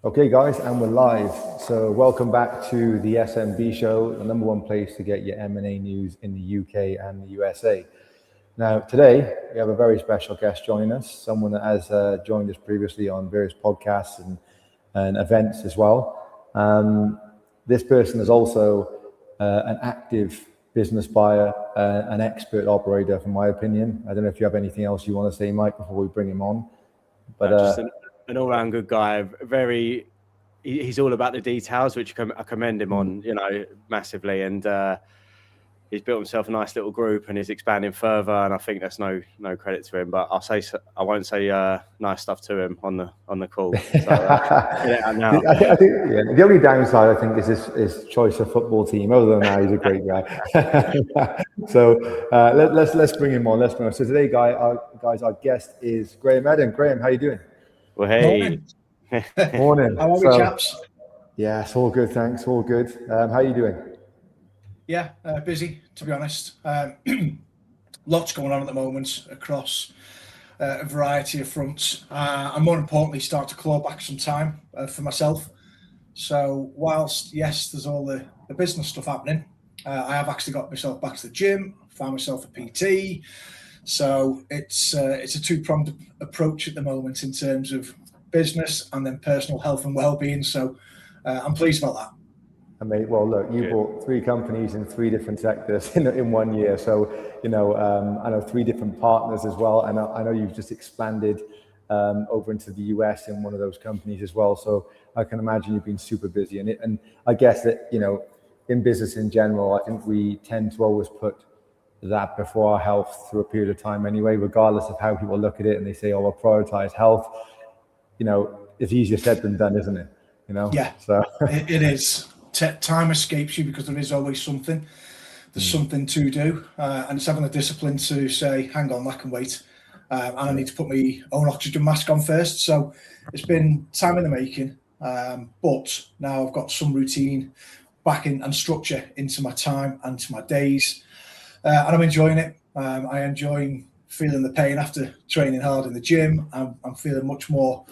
Okay, guys, and we're live. So welcome back to the SMB show, the number one place to get your M&A news in the UK and the USA. Now, today, we have a very special guest joining us, someone that has joined us previously on various podcasts and events as well. This person is also an active business buyer, an expert operator, from my opinion. I don't know if you have anything else you want to say, Mike, before we bring him on. But just an all-round good guy. He's all about the details, which I commend him on, massively. And he's built himself a nice little group and is expanding further. And I think that's no credit to him. But I won't say nice stuff to him on the call. So, now. I think the only downside I think is his choice of football team. Other than that, he's a great guy. So let's bring him on. So today, guys, our guest is Graham Eden. Graham, how you doing? Well, hey. Morning. How are we, chaps? Yeah, it's all good, thanks. All good. How are you doing? Yeah, busy, to be honest. Lots going on at the moment across a variety of fronts. And more importantly, start to claw back some time for myself. So whilst, yes, there's all the business stuff happening, I have actually got myself back to the gym, found myself a PT. So it's a two-pronged approach at the moment in terms of business and then personal health and well-being. So I'm pleased about that. I mean, well, look, you bought 3 companies in 3 different sectors in 1 year. So, I know 3 different partners as well. And I know you've just expanded over into the US in one of those companies as well. So I can imagine you've been super busy. And I guess that, in business in general, I think we tend to always put that before our health through a period of time anyway, regardless of how people look at it. And they say, oh, we'll prioritize health. It's easier said than done, isn't it? Yeah, so it is. Time escapes you because there is always something. There's something to do, and it's having the discipline to say, "Hang on, that can wait," and I need to put my own oxygen mask on first. So it's been time in the making, but now I've got some routine back in and structure into my time and to my days, and I'm enjoying it. I enjoy feeling the pain after training hard in the gym. I'm feeling much more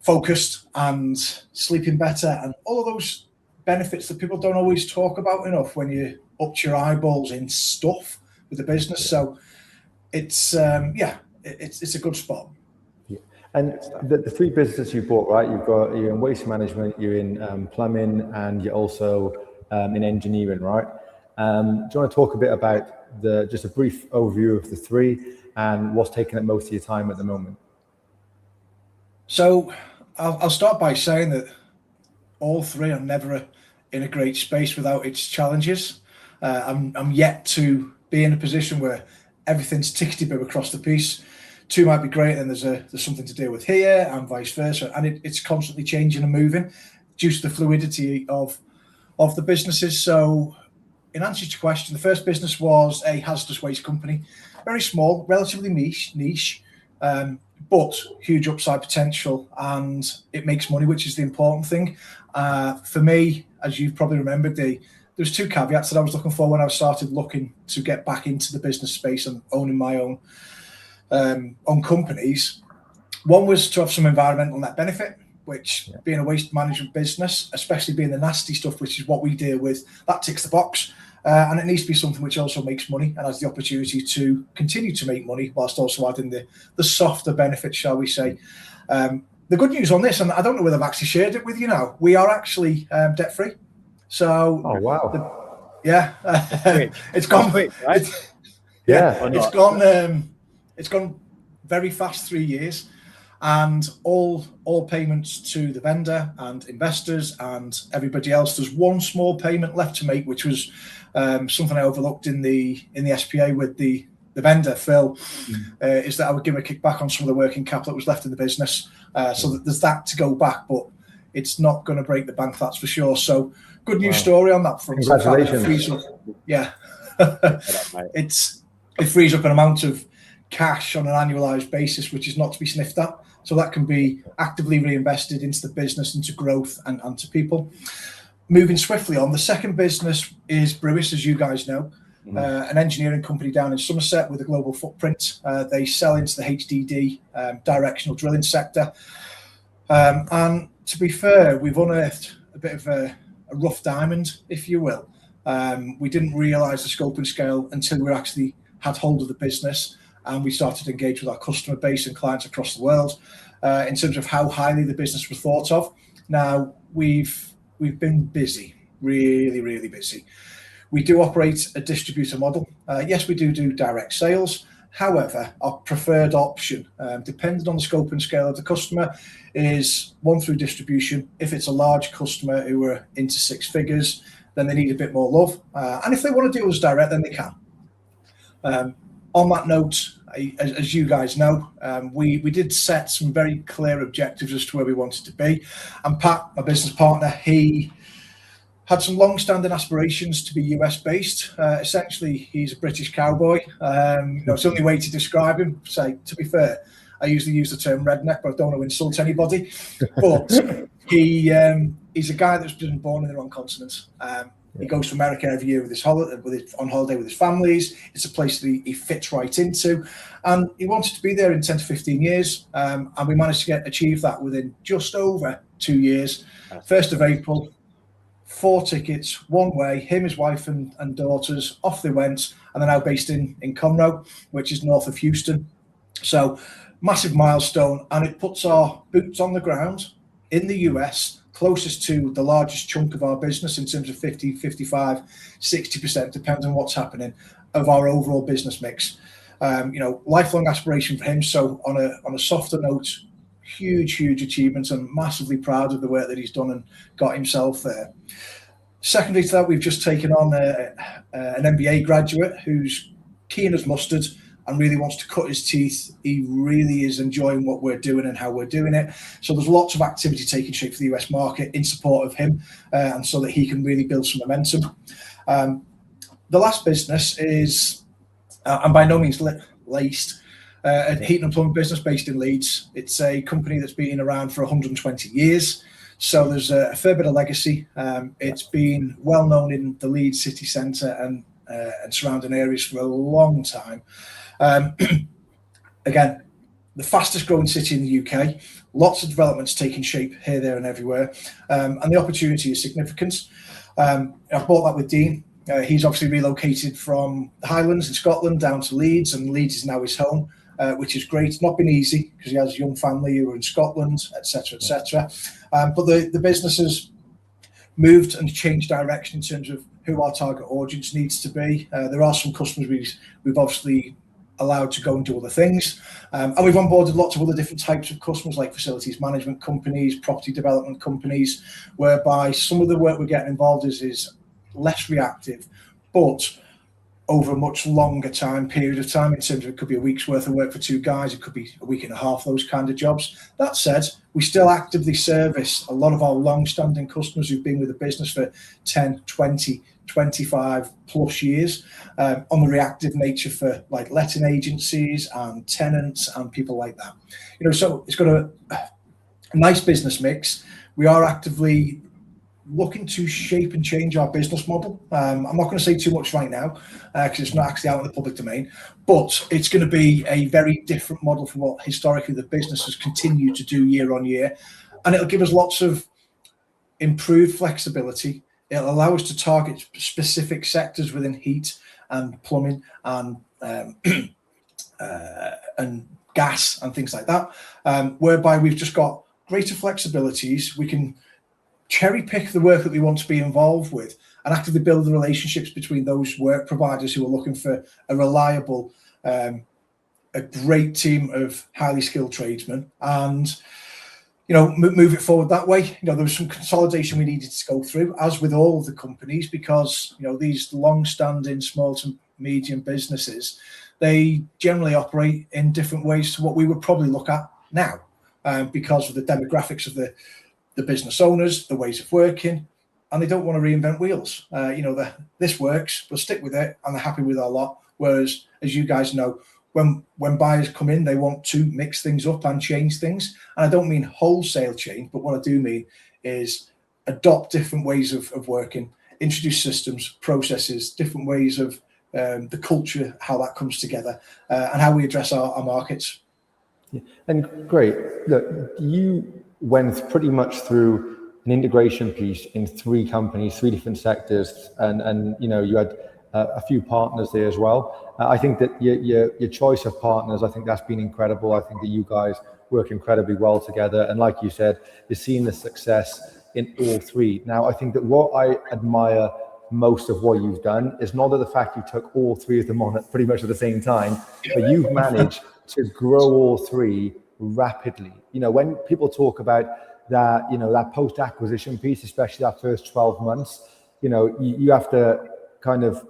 focused and sleeping better, and all of those benefits that people don't always talk about enough when you're up to your eyeballs in stuff with the business. So it's it's a good spot. Yeah. And the 3 businesses you bought, right? You're in waste management, you're in plumbing, and you're also in engineering, right? Do you want to talk a bit about just a brief overview of the 3 and what's taking up most of your time at the moment? So I'll start by saying that all 3 are never in a great space without its challenges. I'm yet to be in a position where everything's tickety-boo across the piece. 2 might be great, and there's something to deal with here, and vice versa. And it's constantly changing and moving due to the fluidity of the businesses. So, in answer to your question, the first business was a hazardous waste company, very small, relatively niche. But huge upside potential, and it makes money, which is the important thing. For me, as you've probably remembered, there's 2 caveats that I was looking for when I started looking to get back into the business space and owning my own companies. One was to have some environmental net benefit, which being a waste management business, especially being the nasty stuff, which is what we deal with, that ticks the box. And it needs to be something which also makes money and has the opportunity to continue to make money whilst also adding the softer benefits, shall we say. The good news on this, and I don't know whether I've actually shared it with you now, we are actually debt-free. So, oh wow, it's gone quick, right? It's gone very fast, 3 years, and all payments to the vendor and investors and everybody else. There's one small payment left to make, which was something I overlooked in the SPA with the vendor, Phil, is that I would give him a kickback on some of the working capital that was left in the business. So that there's that to go back, but it's not going to break the bank, that's for sure. So good news story on that front. Congratulations. It frees up an amount of cash on an annualized basis, which is not to be sniffed at. So that can be actively reinvested into the business, into growth and to people. Moving swiftly on, the second business is Brewis, as you guys know, an engineering company down in Somerset with a global footprint. They sell into the HDD directional drilling sector. And to be fair, we've unearthed a bit of a rough diamond, if you will. We didn't realise the scope and scale until we actually had hold of the business, and we started to engage with our customer base and clients across the world in terms of how highly the business was thought of. Now, we've been busy, really, really busy. We do operate a distributor model. Yes, we do direct sales. However, our preferred option, depending on the scope and scale of the customer, is one through distribution. If it's a large customer who are into six figures, then they need a bit more love. And if they want to do us direct, then they can. On that note, as you guys know, we did set some very clear objectives as to where we wanted to be. And Pat, my business partner, he had some long-standing aspirations to be US-based. Essentially, he's a British cowboy. It's the only way to describe him. To be fair, I usually use the term redneck, but I don't want to insult anybody. But he's a guy that's been born in the wrong continent. He goes to America every year on holiday with his families. It's a place that he fits right into, and he wanted to be there in 10 to 15 years. And we managed to achieve that within just over 2 years. 1st of April. 4 tickets, one way, him, his wife and daughters, off they went, and they're now based in Conroe, which is north of Houston. So massive milestone, and it puts our boots on the ground in the US, closest to the largest chunk of our business in terms of 50, 55, 60%, depending on what's happening, of our overall business mix. Lifelong aspiration for him. So on a softer note, huge achievements, and massively proud of the work that he's done and got himself there. Secondly to that, we've just taken on an MBA graduate who's keen as mustard and really wants to cut his teeth. He really is enjoying what we're doing and how we're doing it. So there's lots of activity taking shape for the US market in support of him, and so that he can really build some momentum. The last business is, and by no means least, a heating and plumbing business based in Leeds. It's a company that's been around for 120 years. So there's a fair bit of legacy. It's been well known in the Leeds city centre and surrounding areas for a long time. Again, the fastest growing city in the UK. Lots of developments taking shape here, there and everywhere. And the opportunity is significant. I've bought that with Dean. He's obviously relocated from the Highlands in Scotland down to Leeds, and Leeds is now his home. Which is great. It's not been easy because he has a young family who are in Scotland, etc., etc. But the business has moved and changed direction in terms of who our target audience needs to be. There are some customers we've obviously allowed to go and do other things. And we've onboarded lots of other different types of customers, like facilities management companies, property development companies, whereby some of the work we're getting involved is less reactive, but over a much longer period of time, in terms of it could be a week's worth of work for 2 guys, it could be a week and a half, those kind of jobs. That said, we still actively service a lot of our long-standing customers who've been with the business for 10, 20, 25 plus years, on the reactive nature for like letting agencies and tenants and people like that. So it's got a nice business mix. We are actively looking to shape and change our business model. I'm not going to say too much right now because it's not actually out in the public domain, but it's going to be a very different model from what historically the business has continued to do year on year. And it'll give us lots of improved flexibility. It'll allow us to target specific sectors within heat and plumbing and gas and things like that, whereby we've just got greater flexibilities. We can cherry pick the work that we want to be involved with and actively build the relationships between those work providers who are looking for a reliable, a great team of highly skilled tradesmen, and move it forward that way. There was some consolidation we needed to go through, as with all of the companies, because these long-standing small to medium businesses, they generally operate in different ways to what we would probably look at now, because of the demographics of the business owners, the ways of working, and they don't want to reinvent wheels. This works, we'll stick with it, and they're happy with our lot. Whereas, as you guys know, when buyers come in, they want to mix things up and change things. And I don't mean wholesale change, but what I do mean is adopt different ways of working, introduce systems, processes, different ways of the culture, how that comes together, and how we address our markets. Yeah. And great. Look, went pretty much through an integration piece in 3 companies, 3 different sectors, and you know, you had a few partners there as well. I think that your choice of partners, I think that's been incredible. I think that you guys work incredibly well together, and like you said, you're seeing the success in all 3. Now, I think that what I admire most of what you've done is not the fact you took all 3 of them on at pretty much at the same time, but you've managed to grow all 3 rapidly. You know, when people talk about that, you know, that post-acquisition piece, especially that first 12 months, you know, you have to kind of,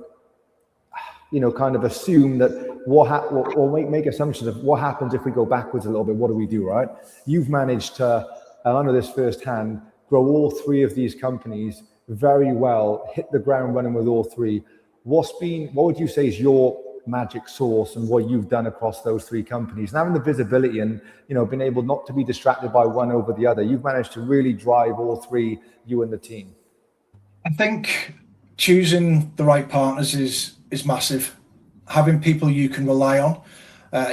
you know, kind of assume that or make assumptions of what happens if we go backwards a little bit. What do we do, right? You've managed to, I know this firsthand, grow all 3 of these companies very well, hit the ground running with all 3. What would you say is your magic sauce and what you've done across those 3 companies? And having the visibility and, you know, being able not to be distracted by one over the other, you've managed to really drive all 3, you and the team. I think choosing the right partners is massive. Having people you can rely on,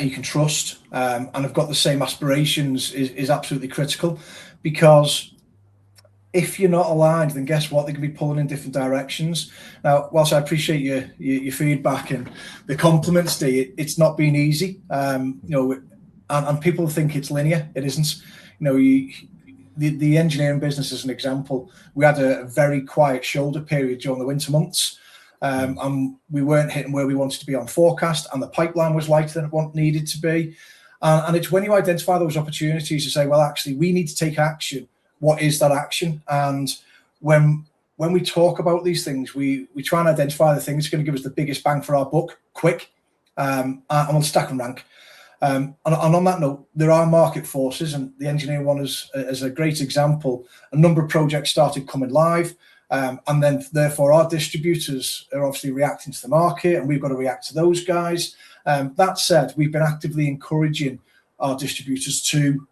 you can trust, and have got the same aspirations is absolutely critical, because if you're not aligned, then guess what? They can be pulling in different directions. Now, whilst I appreciate your feedback and the compliments, it's not been easy. You know, and people think it's linear. It isn't. You know, the engineering business, as an example, we had a very quiet shoulder period during the winter months, and we weren't hitting where we wanted to be on forecast, and the pipeline was lighter than it needed to be. And it's when you identify those opportunities to say, well, actually, we need to take action. What is that action? And when we talk about these things, we try and identify the things that are going to give us the biggest bang for our buck quick, and we'll stack and rank. And on that note, there are market forces, and the engineering one is a great example. A number of projects started coming live, and then therefore our distributors are obviously reacting to the market, and we've got to react to those guys. That said, we've been actively encouraging our distributors to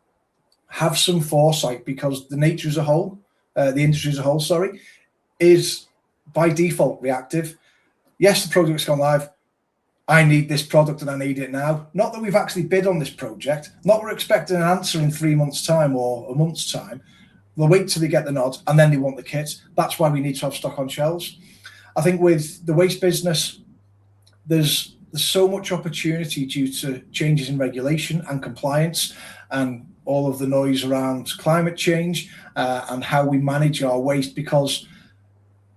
have some foresight, because the nature as a whole, the industry as a whole, sorry, is by default reactive. Yes, the project's gone live. I need this product and I need it now. Not that we've actually bid on this project, not that we're expecting an answer in 3 months' time or a month's time. They'll wait till they get the nod and then they want the kit. That's why we need to have stock on shelves. I think with the waste business, there's so much opportunity due to changes in regulation and compliance, and all of the noise around climate change, and how we manage our waste, because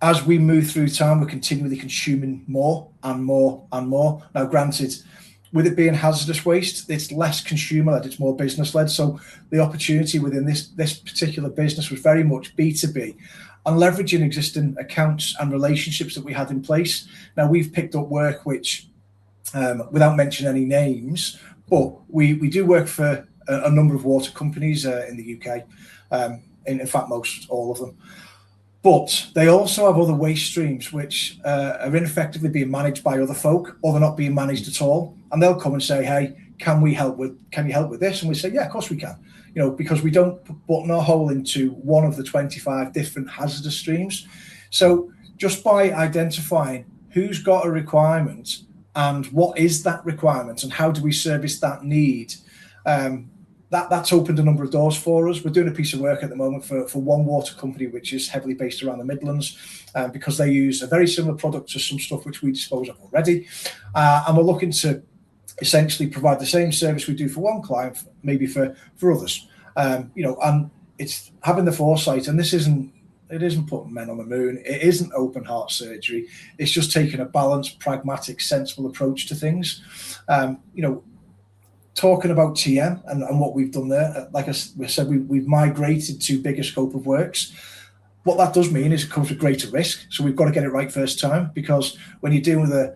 as we move through time, we're continually consuming more and more and more. Now, granted, with it being hazardous waste, it's less consumer-led, it's more business-led. So the opportunity within this particular business was very much B2B, and leveraging existing accounts and relationships that we had in place. Now, we've picked up work which, without mentioning any names, but we do work for a number of water companies in the UK, in fact, most all of them. But they also have other waste streams which are ineffectively being managed by other folk, or they're not being managed at all. And they'll come and say, "Hey, can you help with this?" And we say, "Yeah, of course we can." You know, because we don't button our hole into one of the 25 different hazardous streams. So just by identifying who's got a requirement and what is that requirement and how do we service that need, that's opened a number of doors for us. We're doing a piece of work at the moment for one water company which is heavily based around the Midlands, because they use a very similar product to some stuff which we dispose of already, and we're looking to essentially provide the same service we do for one client, maybe for others. You know, and it's having the foresight, and it isn't putting men on the moon. It isn't open heart surgery. It's just taking a balanced, pragmatic, sensible approach to things. You know, talking about TM and what we've done there, like I said, we've migrated to bigger scope of works. What that does mean is it comes with greater risk. So we've got to get it right first time, because when you're dealing with a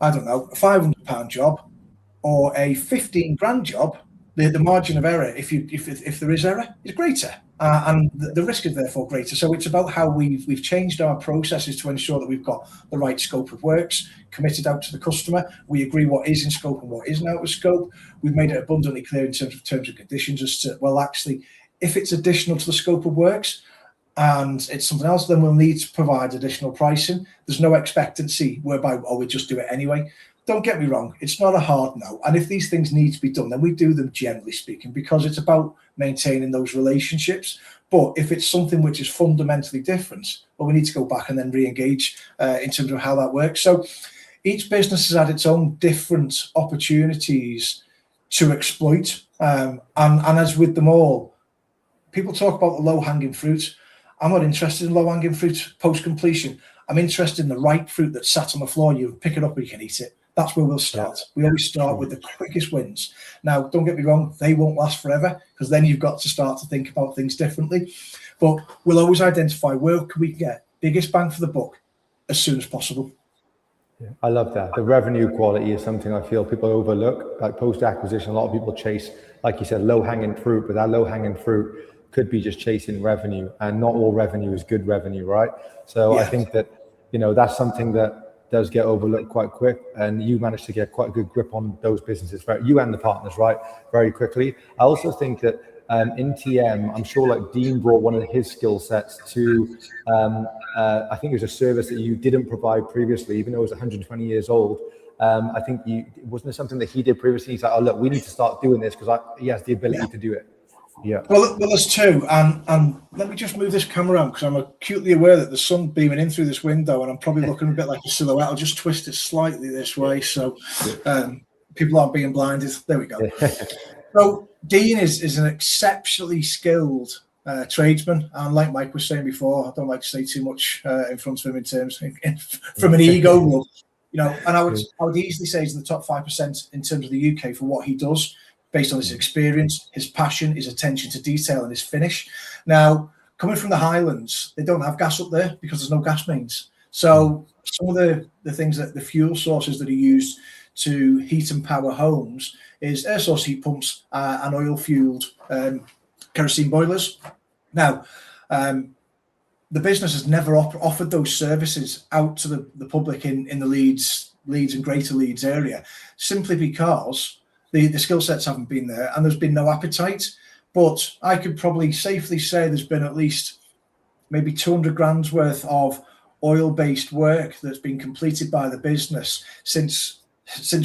£500 job or a 15 grand job, the margin of error, if there is error, is greater, and the risk is therefore greater. So it's about how we've changed our processes to ensure that we've got the right scope of works committed out to the customer. We agree what is in scope and what isn't out of scope. We've made it abundantly clear in terms of terms and conditions as to, well, actually, if it's additional to the scope of works and it's something else, then we'll need to provide additional pricing. There's no expectancy whereby, we just do it anyway. Don't get me wrong, it's not a hard no. And if these things need to be done, then we do them, generally speaking, because it's about maintaining those relationships. But if it's something which is fundamentally different, well, we need to go back and then re-engage in terms of how that works. So each business has had its own different opportunities to exploit. And as with them all, people talk about the low-hanging fruit. I'm not interested in low-hanging fruit post-completion. I'm interested in the right fruit that sat on the floor. You pick it up and you can eat it. That's where we'll start. We always start with the quickest wins. Now, don't get me wrong, they won't last forever, because then you've got to start to think about things differently. But we'll always identify where can we get biggest bang for the buck as soon as possible. Yeah, I love that. The revenue quality is something I feel people overlook. Like post-acquisition, a lot of people chase, like you said, low-hanging fruit, but that low-hanging fruit could be just chasing revenue, and not all revenue is good revenue, right? So I think that, that's something that does get overlooked quite quick, and you managed to get quite a good grip on those businesses, you and the partners, right, very quickly. I also think that in TM, I'm sure like Dean brought one of his skill sets to, I think it was a service that you didn't provide previously, even though it was 120 years old. I think wasn't it something that he did previously? He's like, oh, look, we need to start doing this because he has the ability to do it. Yeah. Well, there's two, and let me just move this camera around because I'm acutely aware that the sun beaming in through this window, and I'm probably looking a bit like a silhouette. I'll just twist it slightly this way so people aren't being blinded. There we go. So Dean is an exceptionally skilled tradesman, and like Mike was saying before, I don't like to say too much in front of him in terms from an ego, and I would easily say he's in the top 5% in terms of the UK for what he does, based on his experience, his passion, his attention to detail, and his finish. Now, coming from the Highlands, they don't have gas up there because there's no gas mains. So some of the things that the fuel sources that are used to heat and power homes is air source heat pumps and oil-fueled kerosene boilers. Now, the business has never offered those services out to the public in the Leeds and Greater Leeds area, simply because the skill sets haven't been there and there's been no appetite. But I could probably safely say there's been at least maybe 200 grand's worth of oil-based work that's been completed by the business since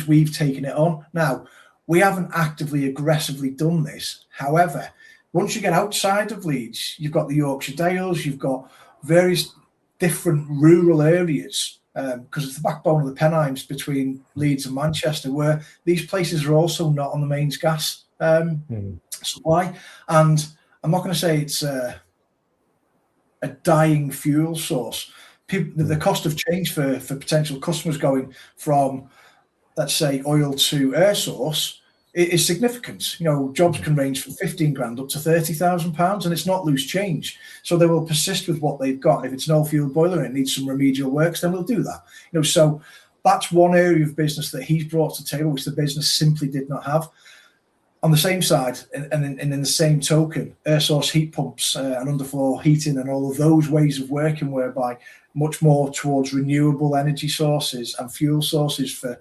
we've taken it on. Now, we haven't actively, aggressively done this. However, once you get outside of Leeds, you've got the Yorkshire Dales, you've got various different rural areas, because it's the backbone of the Pennines between Leeds and Manchester, where these places are also not on the mains gas supply. And I'm not going to say it's a dying fuel source. The cost of change for potential customers going from, let's say, oil to air source is significant. Jobs can range from 15 grand up to £30,000, and it's not loose change. So they will persist with what they've got. If it's an oil fuel boiler and it needs some remedial works, then we'll do that. So that's one area of business that he's brought to the table, which the business simply did not have. On the same side, and in the same token, air source heat pumps and underfloor heating and all of those ways of working, whereby much more towards renewable energy sources and fuel sources for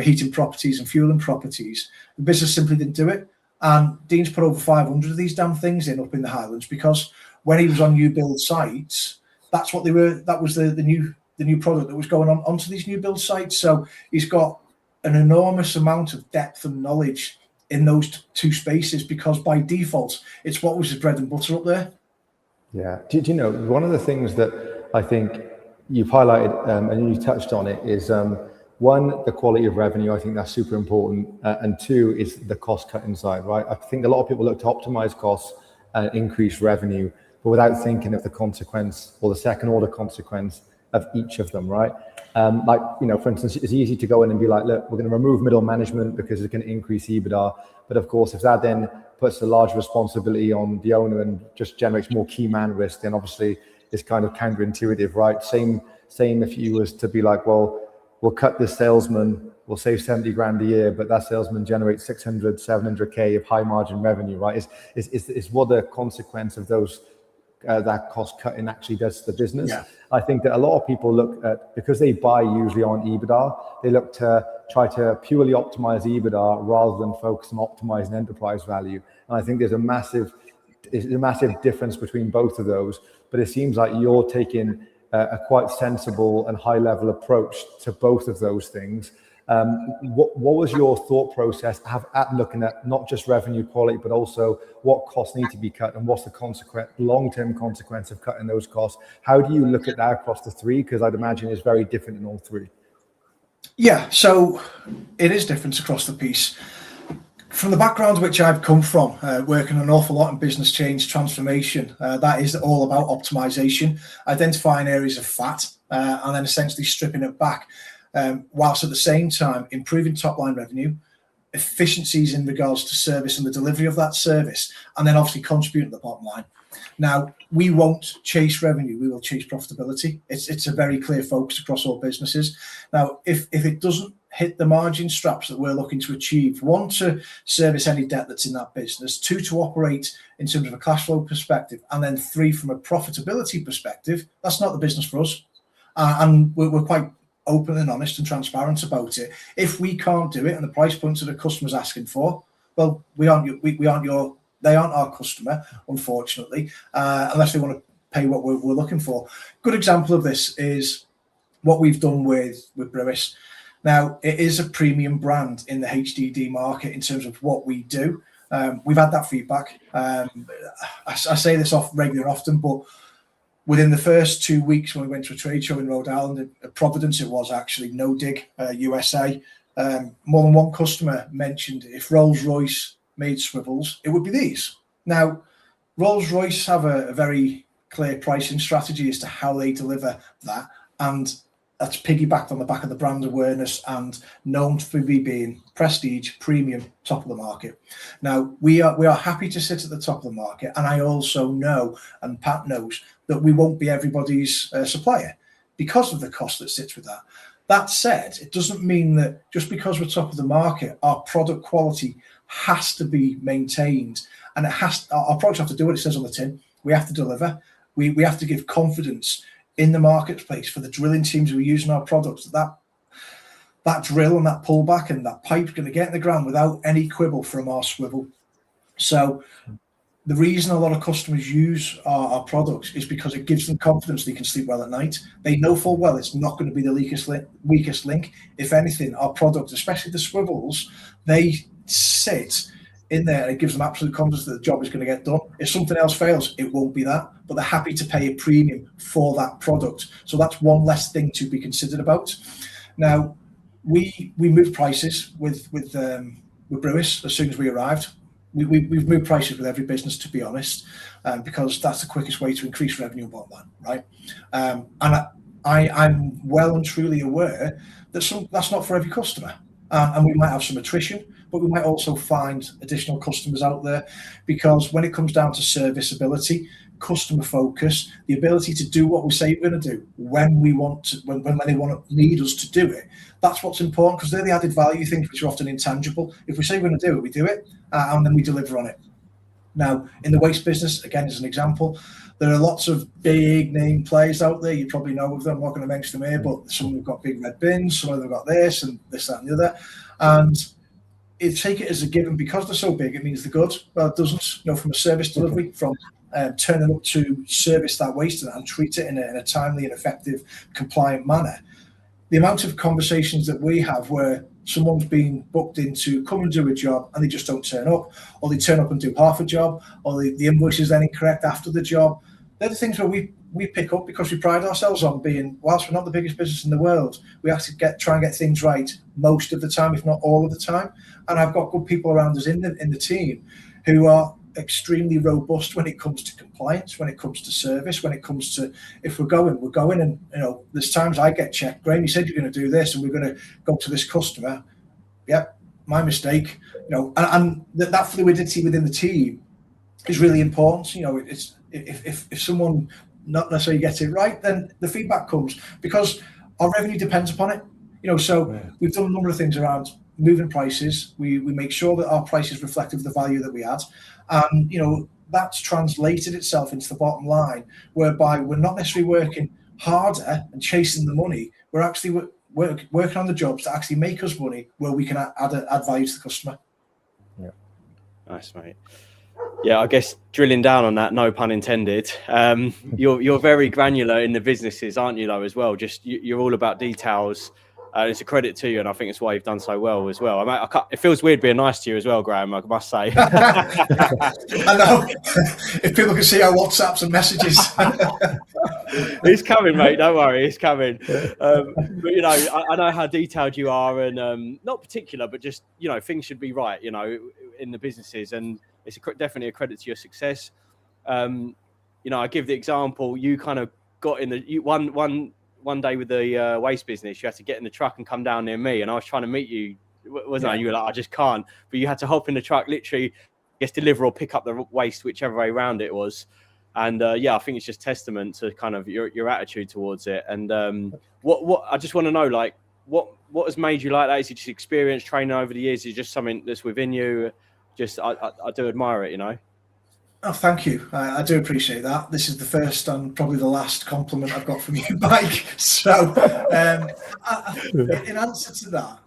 heating properties and fueling properties. The business simply didn't do it. And Dean's put over 500 of these damn things up in the Highlands, because when he was on new build sites, that's what they were. That was the new product that was going onto these new build sites. So he's got an enormous amount of depth and knowledge in those two spaces, because by default, it's what was his bread and butter up there. Yeah. Do you know, one of the things that I think you've highlighted and you touched on it is, one, the quality of revenue. I think that's super important. And two is the cost cutting side, right? I think a lot of people look to optimize costs and increase revenue, but without thinking of the consequence or the second order consequence of each of them, right? For instance, it's easy to go in and be like, look, we're going to remove middle management because it's going to increase EBITDA. But of course, if that then puts a large responsibility on the owner and just generates more key man risk, then obviously it's kind of counterintuitive, right? Same if you was to be like, well, we'll cut this salesman, we'll save 70 grand a year, but that salesman generates 600, 700K of high margin revenue, right? Is what the consequence of those that cost cutting actually does to the business. Yeah. I think that a lot of people look at, because they buy usually on EBITDA, they look to try to purely optimize EBITDA rather than focus on optimizing enterprise value. And I think there's a massive difference between both of those, but it seems like you're taking a quite sensible and high level approach to both of those things. What was your thought process at looking at not just revenue quality, but also what costs need to be cut and what's the long-term consequence of cutting those costs? How do you look at that across the three? Because I'd imagine it's very different in all three. Yeah, so it is different across the piece. From the background which I've come from, working an awful lot in business change transformation, that is all about optimization, identifying areas of fat, and then essentially stripping it back, whilst at the same time improving top line revenue, efficiencies in regards to service and the delivery of that service, and then obviously contributing to the bottom line. Now, we won't chase revenue, we will chase profitability. It's a very clear focus across all businesses. Now, if it doesn't hit the margin straps that we're looking to achieve, one, to service any debt that's in that business, two, to operate in terms of a cash flow perspective, and then three, from a profitability perspective, that's not the business for us. And we're quite open and honest and transparent about it. If we can't do it and the price points that the customer's asking for, well, they aren't our customer, unfortunately, unless they want to pay what we're looking for. Good example of this is what we've done with Brewis. Now, it is a premium brand in the HDD market in terms of what we do. We've had that feedback. I say this regular often, but within the first 2 weeks when we went to a trade show in Rhode Island, Providence it was actually, No Dig, USA, more than one customer mentioned if Rolls-Royce made swivels, it would be these. Now, Rolls-Royce have a very clear pricing strategy as to how they deliver that, and that's piggybacked on the back of the brand awareness and known for being prestige, premium, top of the market. Now, we are happy to sit at the top of the market, and I also know, and Pat knows, that we won't be everybody's supplier because of the cost that sits with that. That said, it doesn't mean that just because we're top of the market, our product quality has to be maintained, and our products have to do what it says on the tin. We have to deliver. We have to give confidence in the marketplace for the drilling teams who are using our products, that drill and that pullback and that pipe's going to get in the ground without any quibble from our swivel. So the reason a lot of customers use our products is because it gives them confidence they can sleep well at night. They know full well it's not going to be the weakest link. If anything, our products, especially the swivels, they sit in there and it gives them absolute confidence that the job is going to get done. If something else fails, it won't be that, but they're happy to pay a premium for that product. So that's one less thing to be considered about. Now, we moved prices with Brewis as soon as we arrived. We've moved prices with every business, to be honest, because that's the quickest way to increase revenue and bottom line, right? And I'm well and truly aware that that's not for every customer. And we might have some attrition, but we might also find additional customers out there, because when it comes down to serviceability, customer focus, the ability to do what we say we're going to do when they need us to do it, that's what's important, because they're the added value things which are often intangible. If we say we're going to do it, we do it, and then we deliver on it. Now, in the waste business, again, as an example, there are lots of big name players out there. You probably know of them. I'm not going to mention them here, but some of them have got big red bins, some of them have got this and this, that, and the other. And take it as a given, because they're so big, it means they're good. Well, it doesn't. From a service delivery, from turning up to service that waste and treat it in a timely and effective, compliant manner. The amount of conversations that we have where someone's been booked in to come and do a job and they just don't turn up, or they turn up and do half a job, or the invoice is then incorrect after the job. They're the things where we pick up, because we pride ourselves on being, whilst we're not the biggest business in the world, we actually try and get things right most of the time, if not all of the time. And I've got good people around us in the team who are extremely robust when it comes to compliance, when it comes to service, when it comes to, if we're going, and there's times I get checked. Graham, you said you're going to do this, and we're going to go to this customer. Yep, my mistake. And that fluidity within the team is really important. It's if someone not necessarily gets it right, then the feedback comes, because our revenue depends upon it. So we've done a number of things around moving prices. We make sure that our price is reflective of the value that we add. That's translated itself into the bottom line, whereby we're not necessarily working harder and chasing the money. We're actually working on the jobs that actually make us money, where we can add value to the customer. Yeah, nice, mate. Yeah, I guess drilling down on that, no pun intended. You're very granular in the businesses, aren't you, though, as well? Just you're all about details. it's a credit to you, and I think it's why you've done so well as well. It feels weird being nice to you as well, Graham, I must say. I know. If people can see our WhatsApps and messages. It's coming, mate. Don't worry, it's coming. But you know, I know how detailed you are, and not particular, but just, you know, things should be right, you know, in the businesses, and it's definitely a credit to your success. You know, I give the example. You kind of got in the one day with the waste business. You had to get in the truck and come down near me, and I was trying to meet you, wasn't I? You were like, I just can't. But you had to hop in the truck, literally, I guess, deliver or pick up the waste, whichever way around it was. And I think it's just testament to kind of your attitude towards it. And what I just want to know, like, what has made you like that? Is it just experience, training over the years? Is it just something that's within you? Just I do admire it, you know. Oh, thank you. I do appreciate that. This is the first and probably the last compliment I've got from you, Mike. So, in answer to that,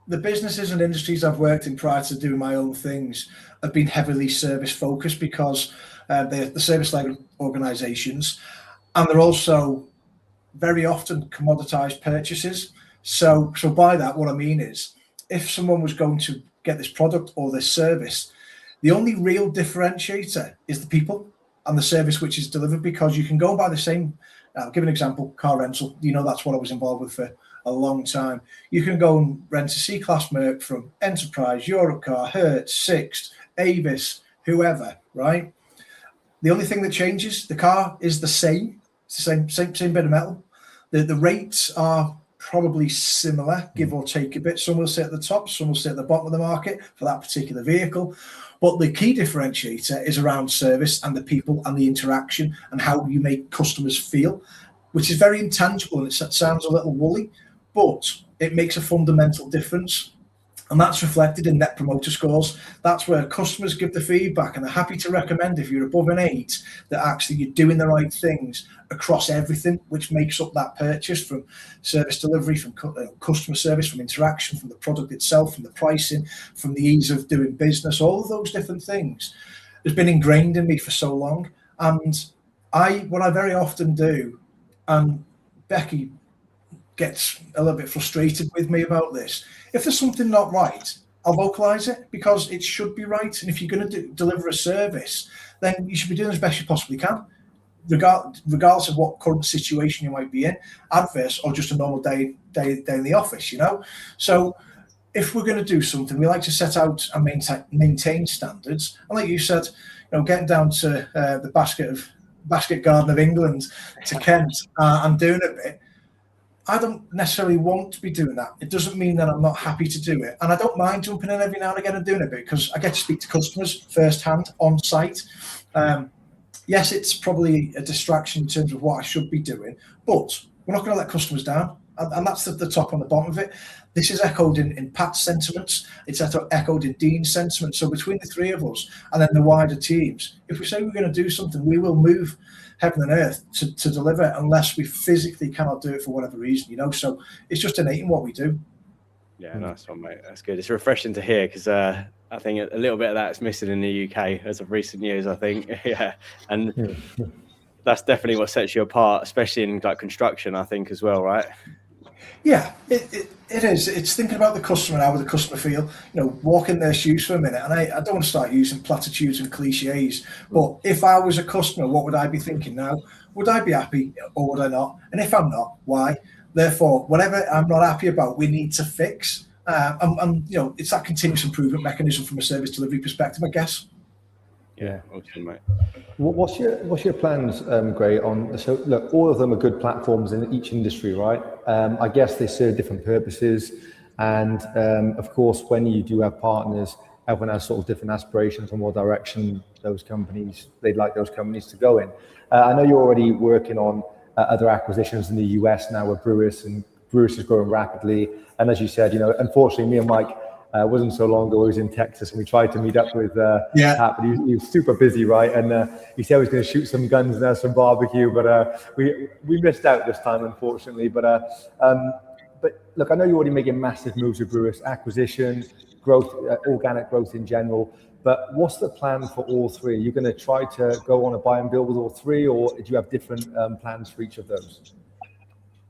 the businesses and industries I've worked in prior to doing my own things have been heavily service focused, because they're the service-led organisations, and they're also very often commoditized purchases. So by that, what I mean is, if someone was going to get this product or this service, the only real differentiator is the people and the service which is delivered, because you can go by the same, I'll give an example, car rental. You know, that's what I was involved with for a long time. You can go and rent a C-Class Merc from Enterprise, Europcar, Hertz, Sixt, Avis, whoever, right? The only thing that changes, the car is the same. It's the same bit of metal. The rates are probably similar, give or take a bit. Some will sit at the top, some will sit at the bottom of the market for that particular vehicle. But the key differentiator is around service and the people and the interaction and how you make customers feel, which is very intangible, and it sounds a little woolly, but it makes a fundamental difference. And that's reflected in Net Promoter Scores. That's where customers give the feedback, and they're happy to recommend, if you're above an 8, that actually you're doing the right things across everything, which makes up that purchase, from service delivery, from customer service, from interaction, from the product itself, from the pricing, from the ease of doing business. All of those different things has been ingrained in me for so long. And what I very often do, and Becky gets a little bit frustrated with me about this, if there's something not right, I'll vocalize it, because it should be right. And if you're going to deliver a service, then you should be doing as best you possibly can, regardless of what current situation you might be in, adverse or just a normal day in the office, you know. So if we're going to do something, we like to set out and maintain standards. And like you said, you know, getting down to the basket garden of England to Kent and doing a bit, I don't necessarily want to be doing that. It doesn't mean that I'm not happy to do it. And I don't mind jumping in every now and again and doing a bit, because I get to speak to customers firsthand on site. Yes, it's probably a distraction in terms of what I should be doing, but we're not going to let customers down. And that's the top and the bottom of it. This is echoed in Pat's sentiments. It's echoed in Dean's sentiments. So between the three of us and then the wider teams, if we say we're going to do something, we will move heaven and earth to deliver, unless we physically cannot do it for whatever reason, you know. So it's just innate in what we do. Yeah, nice one, mate. That's good. It's refreshing to hear, because I think a little bit of that's missing in the UK as of recent years, I think. Yeah, and that's definitely what sets you apart, especially in like construction, I think, as well, right? Yeah, it is. It's thinking about the customer, how would the customer feel, you know, walk in their shoes for a minute. And I don't want to start using platitudes and cliches, but if I was a customer, what would I be thinking now? Would I be happy or would I not? And if I'm not, why? Therefore, whatever I'm not happy about, we need to fix. And you know, it's that continuous improvement mechanism from a service delivery perspective, I guess. Yeah, awesome, mate. What's your plans, Gray? So look, all of them are good platforms in each industry, right? I guess they serve different purposes, and of course, when you do have partners, everyone has sort of different aspirations on what direction they'd like those companies to go in. I know you're already working on other acquisitions in the US now with Brewis, and Brewis is growing rapidly. And as you said, you know, unfortunately, me and Mike. Wasn't so long ago, he was in Texas, and we tried to meet up with Pat, but he was super busy, right? And he said he was going to shoot some guns and have some barbecue, but we missed out this time, unfortunately. But look, I know you're already making massive moves with Brewis, acquisition, growth, organic growth in general. But what's the plan for all three? Are you going to try to go on a buy and build with all three, or do you have different plans for each of those?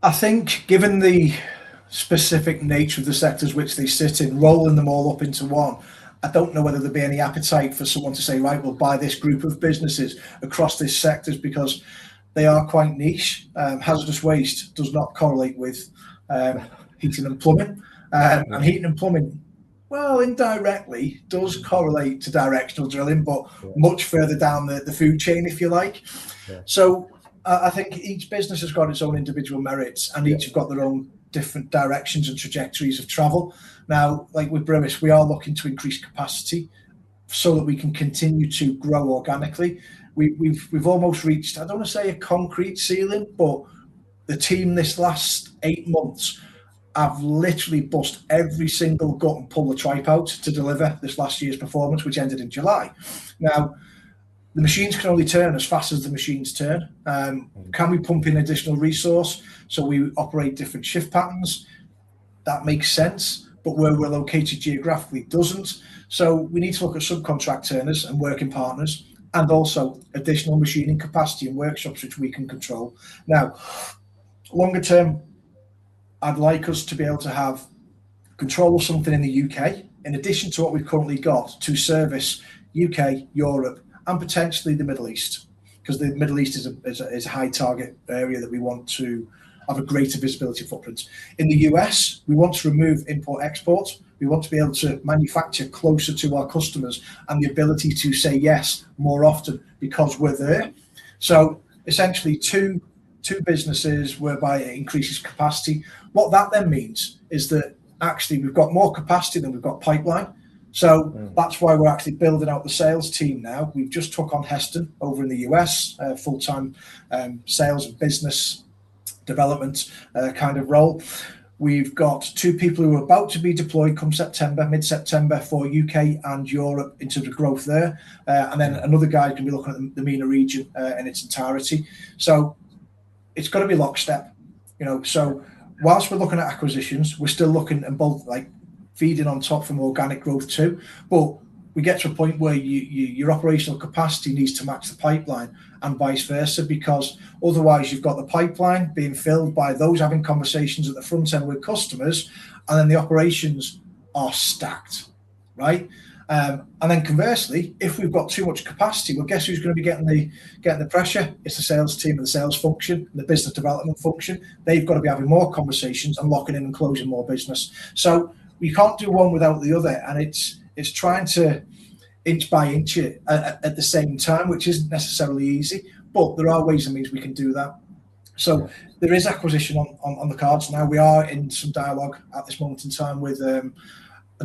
I think, given the specific nature of the sectors which they sit in, rolling them all up into one, I don't know whether there'd be any appetite for someone to say, right, we'll buy this group of businesses across these sectors, because they are quite niche. Hazardous waste does not correlate with heating and plumbing. And heating and plumbing, well, indirectly does correlate to directional drilling, but much further down the food chain, if you like. Yeah. So I think each business has got its own individual merits, and each have got their own different directions and trajectories of travel. Now, like with Brewis, we are looking to increase capacity so that we can continue to grow organically. We've almost reached, I don't want to say a concrete ceiling, but the team this last 8 months, I've literally bust every single gut and pull the tripe out to deliver this last year's performance, which ended in July. Now, the machines can only turn as fast as the machines turn. Can we pump in additional resource so we operate different shift patterns? That makes sense, but where we're located geographically doesn't. So we need to look at subcontract turners and working partners, and also additional machining capacity in workshops which we can control. Now, longer term, I'd like us to be able to have control of something in the UK, in addition to what we've currently got, to service UK, Europe, and potentially the Middle East, because the Middle East is a high target area that we want to have a greater visibility footprint. In the US, we want to remove import-export. We want to be able to manufacture closer to our customers and the ability to say yes more often because we're there. So essentially two businesses whereby it increases capacity. What that then means is that actually we've got more capacity than we've got pipeline. So that's why we're actually building out the sales team now. We've just took on Heston over in the US, full-time sales and business development kind of role. We've got 2 people who are about to be deployed come September, mid-September, for UK and Europe in terms of growth there. And then another guy can be looking at the MENA region in its entirety. So it's got to be lockstep, So whilst we're looking at acquisitions, we're still looking and both like feeding on top from organic growth too. But we get to a point where your operational capacity needs to match the pipeline and vice versa, because otherwise you've got the pipeline being filled by those having conversations at the front end with customers, and then the operations are stacked, right? And then conversely, if we've got too much capacity, well, guess who's going to be getting the pressure? It's the sales team and the sales function, and the business development function. They've got to be having more conversations and locking in and closing more business. So we can't do one without the other, and it's trying to inch by inch it at the same time, which isn't necessarily easy, but there are ways and means we can do that. So there is acquisition on the cards now. We are in some dialogue at this moment in time with a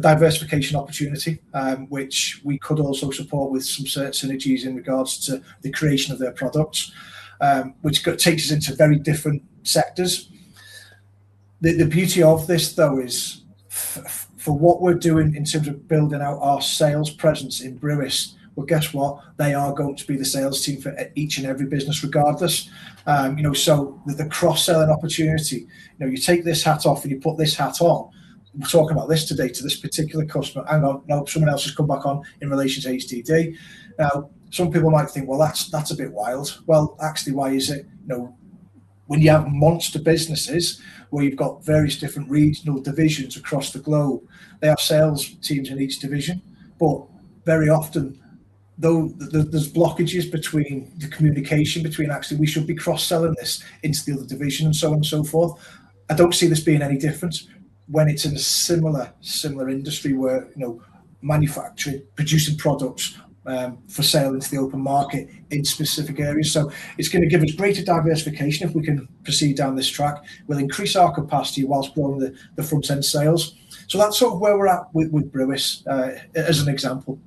diversification opportunity, which we could also support with some synergies in regards to the creation of their products, which takes us into very different sectors. The beauty of this, though, is for what we're doing in terms of building out our sales presence in Brewis, well, guess what? They are going to be the sales team for each and every business regardless. So the cross-selling opportunity, you take this hat off and you put this hat on. We're talking about this today to this particular customer. Hang on, no, someone else has come back on in relation to HDD. Now, some people might think, well, that's a bit wild. Well, actually, why is it? When you have monster businesses where you've got various different regional divisions across the globe, they have sales teams in each division, but very often, though, there's blockages between the communication between actually we should be cross-selling this into the other division and so on and so forth. I don't see this being any different when it's in a similar industry where manufacturing, producing products for sale into the open market in specific areas. So it's going to give us greater diversification if we can proceed down this track. We'll increase our capacity whilst growing the front end sales. So that's sort of where we're at with Brewis as an example.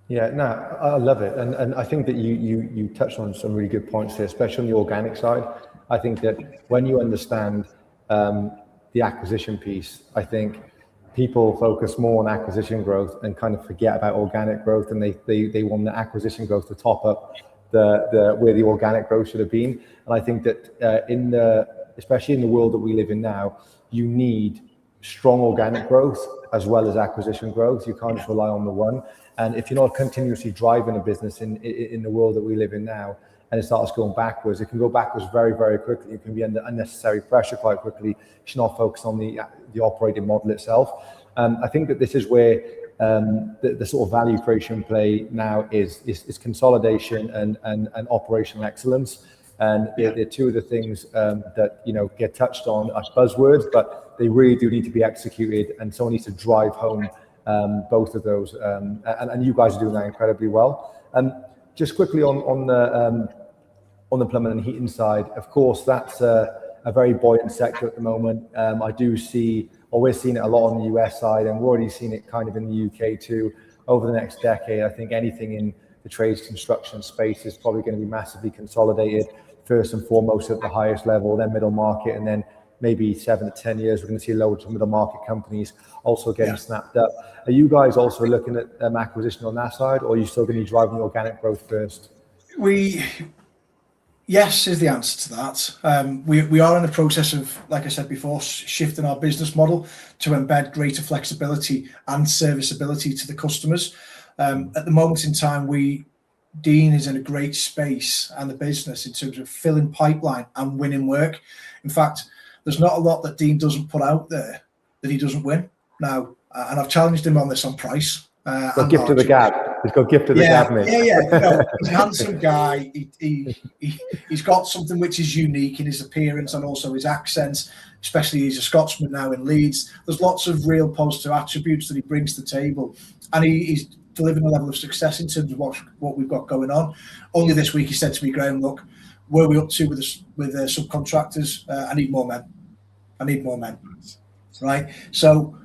Yeah, no, I love it. And I think that you touched on some really good points here, especially on the organic side. I think that when you understand the acquisition piece, I think people focus more on acquisition growth and kind of forget about organic growth, and they want the acquisition growth to top up the where the organic growth should have been. And I think that especially in the world that we live in now, you need strong organic growth as well as acquisition growth. You can't just rely on the one. And if you're not continuously driving a business in the world that we live in now, and it starts going backwards, it can go backwards very, very quickly. It can be under unnecessary pressure quite quickly. You should not focus on the operating model itself. I think that this is where the sort of value creation play now is consolidation and operational excellence. And they're two of the things that, you know, get touched on as buzzwords, but they really do need to be executed, and someone needs to drive home both of those. And you guys are doing that incredibly well. Just quickly on the plumbing and heating side, of course, that's a very buoyant sector at the moment. We're seeing it a lot on the US side, and we're already seeing it kind of in the UK too. Over the next decade, I think anything in the trades construction space is probably going to be massively consolidated, first and foremost at the highest level, then middle market, and then maybe 7 to 10 years, we're going to see loads of middle market companies also getting snapped up. Are you guys also looking at acquisition on that side, or are you still going to be driving the organic growth first? Yes is the answer to that. We are in the process of, like I said before, shifting our business model to embed greater flexibility and serviceability to the customers. At the moment in time, Dean is in a great space, and the business, in terms of filling pipeline and winning work. In fact, there's not a lot that Dean doesn't put out there that he doesn't win. Now, and I've challenged him on this on price. Got gift of the gab. He's got gift of the gab, mate. Yeah. No, he's a handsome guy. He's got something which is unique in his appearance and also his accent, especially he's a Scotsman now in Leeds. There's lots of real positive attributes that he brings to the table, and he's delivering a level of success in terms of what we've got going on. Only this week he said to me, Graham, look, where are we up to with subcontractors? I need more men. Right? So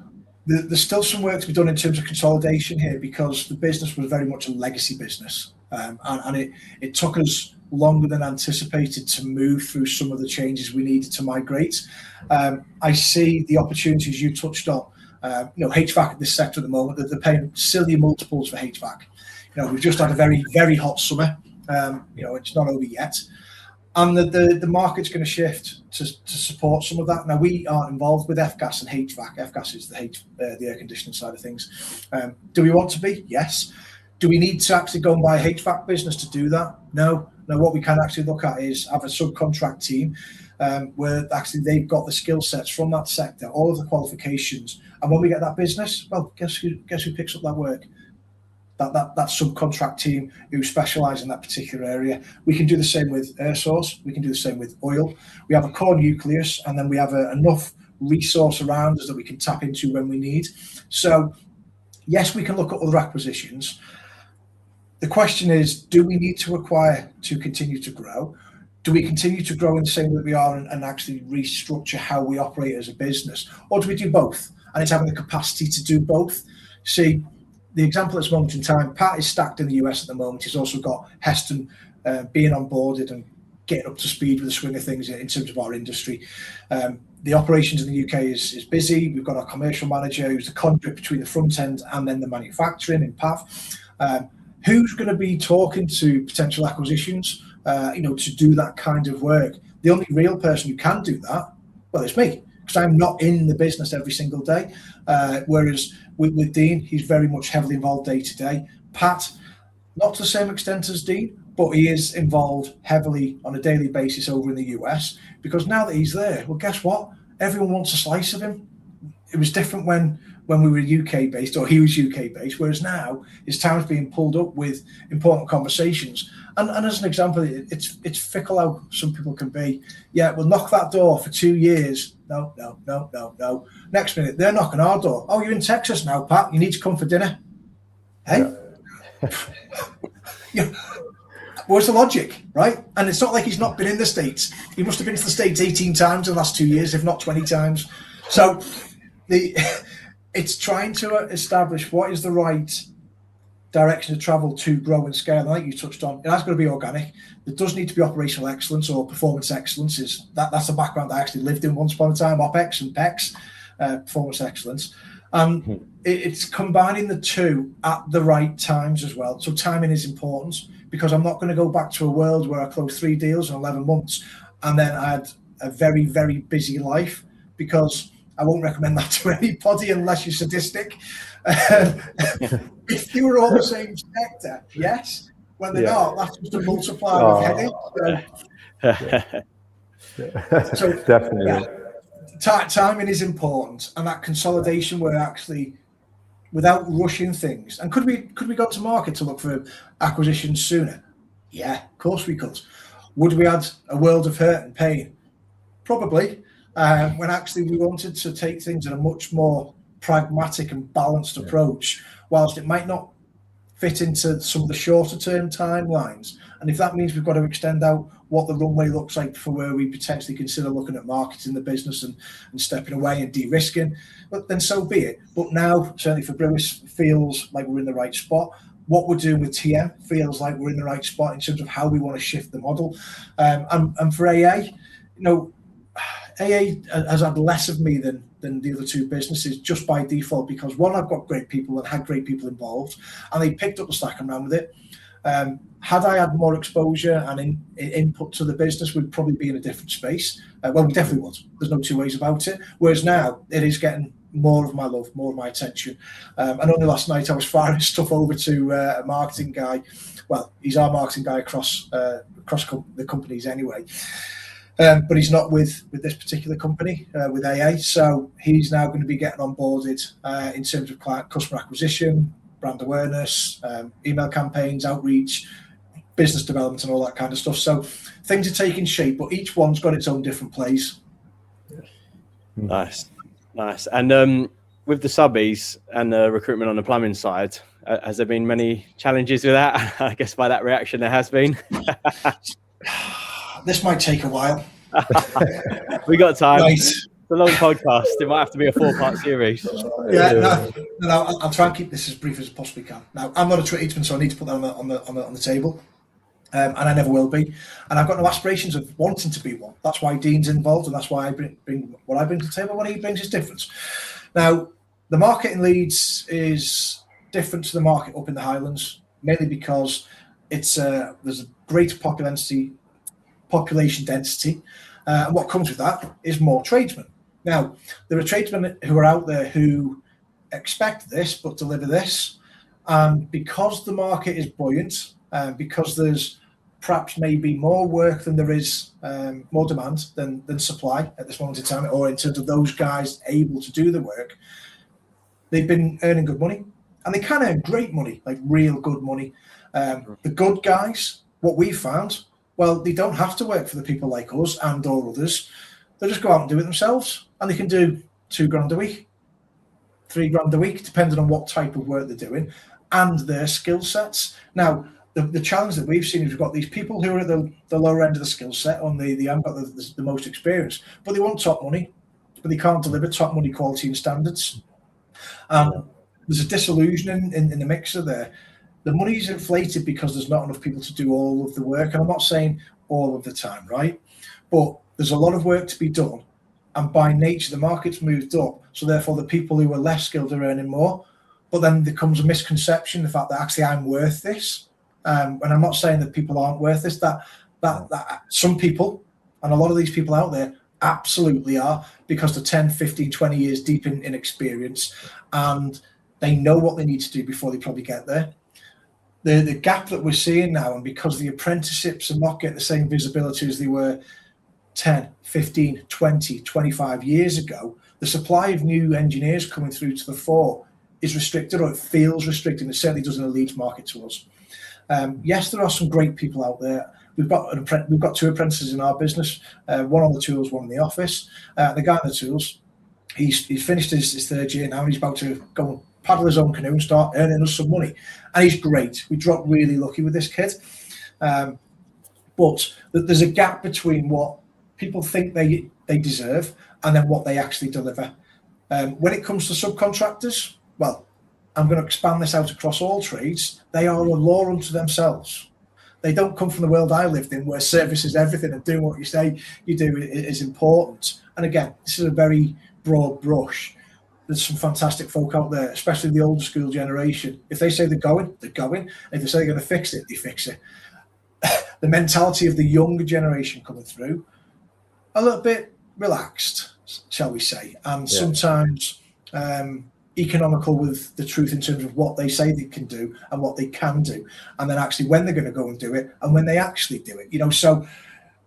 there's still some work to be done in terms of consolidation here, because the business was very much a legacy business, and it took us longer than anticipated to move through some of the changes we needed to migrate. I see the opportunities you touched on. HVAC in this sector at the moment, they're paying silly multiples for HVAC. We've just had a very, very hot summer. It's not over yet. And the market's going to shift to support some of that. Now, we aren't involved with F-gas and HVAC. F-gas is the air conditioning side of things. Do we want to be? Yes. Do we need to actually go and buy a HVAC business to do that? No. Now, what we can actually look at is have a subcontract team where actually they've got the skill sets from that sector, all of the qualifications. And when we get that business, well, guess who picks up that work? That subcontract team who specialise in that particular area. We can do the same with air source. We can do the same with oil. We have a core nucleus, and then we have enough resource around us that we can tap into when we need. So, yes, we can look at other acquisitions. The question is, do we need to acquire to continue to grow? Do we continue to grow in the same way that we are and actually restructure how we operate as a business? Or do we do both? And it's having the capacity to do both. See, the example at this moment in time, Pat is stacked in the US at the moment. He's also got Heston being onboarded and getting up to speed with the swing of things in terms of our industry. The operations in the UK is busy. We've got our commercial manager who's the conduit between the front end and then the manufacturing in Pat. Who's going to be talking to potential acquisitions, to do that kind of work? The only real person who can do that, well, it's me, because I'm not in the business every single day. Whereas with Dean, he's very much heavily involved day to day. Pat, not to the same extent as Dean, but he is involved heavily on a daily basis over in the US, because now that he's there, well, guess what? Everyone wants a slice of him. It was different when we were UK based, or he was UK based, whereas now his time's being pulled up with important conversations. And as an example, it's fickle how some people can be. Yeah, we'll knock that door for 2 years. No. Next minute, they're knocking our door. Oh, you're in Texas now, Pat. You need to come for dinner. Hey? Yeah. Where's the logic, right? And it's not like he's not been in the States. He must have been to the States 18 times in the last 2 years, if not 20 times. So it's trying to establish what is the right direction to travel to grow and scale. And like you touched on, it has got to be organic. There does need to be operational excellence or performance excellence. That's a background I actually lived in once upon a time, OPEX and PEX, performance excellence. It's combining the two at the right times as well. So timing is important, because I'm not going to go back to a world where I closed 3 deals in 11 months and then I had a very, very busy life, because I won't recommend that to anybody unless you're sadistic. If you were all the same sector, yes. when they're Yeah. not. That's just a multiplier of headaches. So Definitely. yeah, timing is important, and that consolidation where actually, without rushing things, and could we go to market to look for acquisitions sooner? Yeah, of course we could. Would we add a world of hurt and pain? Probably. When actually we wanted to take things in a much more pragmatic and balanced approach, whilst it might not fit into some of the shorter term timelines. And if that means we've got to extend out what the runway looks like for where we potentially consider looking at marketing the business and stepping away and de-risking, but then so be it. But now, certainly for Brewis, feels like we're in the right spot. What we're doing with TM feels like we're in the right spot in terms of how we want to shift the model. And for AA, AA has had less of me than the other two businesses, just by default, because one, I've got great people and had great people involved, and they picked up the slack and ran with it. Had I had more exposure and input to the business, we'd probably be in a different space. Well, we definitely would. There's no two ways about it. Whereas now, it is getting more of my love, more of my attention. And only last night, I was firing stuff over to a marketing guy. Well, he's our marketing guy across the companies anyway. But he's not with this particular company, with AA. So he's now going to be getting onboarded in terms of customer acquisition, brand awareness, email campaigns, outreach, business development, and all that kind of stuff. So things are taking shape, but each one's got its own different plays. Nice. And with the subbies and the recruitment on the plumbing side, has there been many challenges with that? I guess by that reaction there has been. This might take a while. We got time. Right. It's a long podcast. It might have to be a 4-part series. Yeah, no, I'll try and keep this as brief as I possibly can. Now, I'm not a tradesman, so I need to put that on the table, and I never will be. And I've got no aspirations of wanting to be one. That's why Dean's involved, and that's why I bring what I bring to the table. What he brings is different. Now, the market in Leeds is different to the market up in the Highlands, mainly because there's a great population density, and what comes with that is more tradesmen. Now, there are tradesmen who are out there who expect this but deliver this, and because the market is buoyant, because there's perhaps maybe more work than there is, more demand than supply at this moment in time, or in terms of those guys able to do the work, they've been earning good money, and they can earn great money, like real good money. The good guys, what we found, well, they don't have to work for the people like us and or others. They just go out and do it themselves, and they can do $2,000 a week, $3,000 a week, depending on what type of work they're doing and their skill sets. Now, the challenge that we've seen is we've got these people who are at the lower end of the skill set, on they haven't got the most experience, but they want top money, but they can't deliver top money quality and standards. There's a disillusion in the mixer there. The money's inflated because there's not enough people to do all of the work. And I'm not saying all of the time, right? But there's a lot of work to be done. And by nature, the market's moved up. So therefore, the people who are less skilled are earning more. But then there comes a misconception, the fact that actually I'm worth this. And I'm not saying that people aren't worth this, that some people, and a lot of these people out there, absolutely are, because they're 10, 15, 20 years deep in experience, and they know what they need to do before they probably get there. The gap that we're seeing now, and because the apprenticeships are not getting the same visibility as they were 10, 15, 20, 25 years ago, the supply of new engineers coming through to the fore is restricted, or it feels restricted. It certainly does in the Leeds market to us. Yes, there are some great people out there. We've got 2 apprentices in our business, one on the tools, one in the office. The guy on the tools, he's finished his 3rd year now, and he's about to go and paddle his own canoe and start earning us some money. And he's great. We dropped really lucky with this kid. But there's a gap between what people think they deserve and then what they actually deliver. When it comes to subcontractors, well, I'm going to expand this out across all trades. They are a law unto themselves. They don't come from the world I lived in, where service is everything and doing what you say you do is important. And again, this is a very broad brush. There's some fantastic folk out there, especially the older school generation. If they say they're going, they're going. And if they say they're going to fix it, they fix it. The mentality of the younger generation coming through, a little bit relaxed, shall we say. And sometimes, economical with the truth in terms of what they say they can do and what they can do, and then actually when they're going to go and do it and when they actually do it. So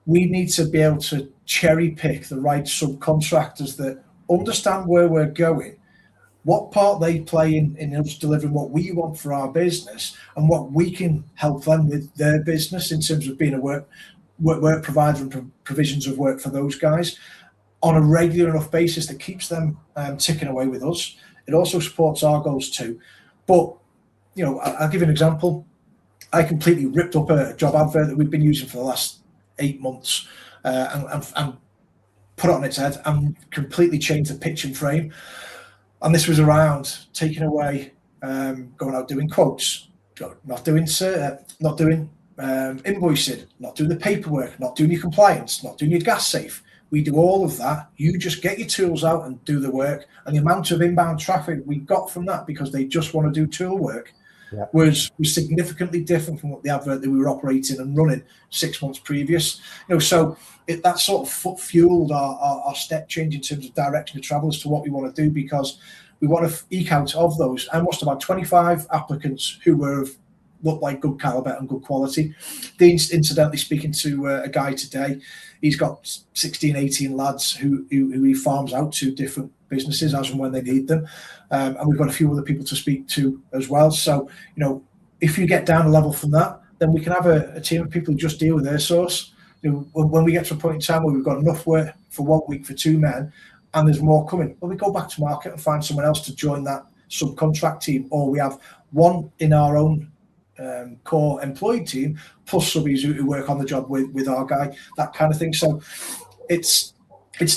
we need to be able to cherry pick the right subcontractors that understand where we're going, what part they play in us delivering what we want for our business, and what we can help them with their business in terms of being a work provider and provisions of work for those guys on a regular enough basis that keeps them ticking away with us. It also supports our goals too. But, I'll give you an example. I completely ripped up a job advert that we've been using for the last 8 months and put it on its head and completely changed the pitch and frame. And this was around taking away, going out doing quotes, not doing invoicing, not doing the paperwork, not doing your compliance, not doing your gas safe. We do all of that. You just get your tools out and do the work. And the amount of inbound traffic we got from that, because they just want to do tool work, was significantly different from what the advert that we were operating and running 6 months previous. So that sort of fueled our step change in terms of direction of travel as to what we want to do, because we want to eke out of those. I must have about 25 applicants who looked like good caliber and good quality. Dean's incidentally speaking to a guy today. He's got 16, 18 lads who he farms out to different businesses as and when they need them. And we've got a few other people to speak to as well. So, if you get down a level from that, then we can have a team of people who just deal with their source. When we get to a point in time where we've got enough work for 1 week for 2 men and there's more coming, well, we go back to market and find someone else to join that subcontract team, or we have one in our own core employed team plus subbies who work on the job with our guy, that kind of thing. So it's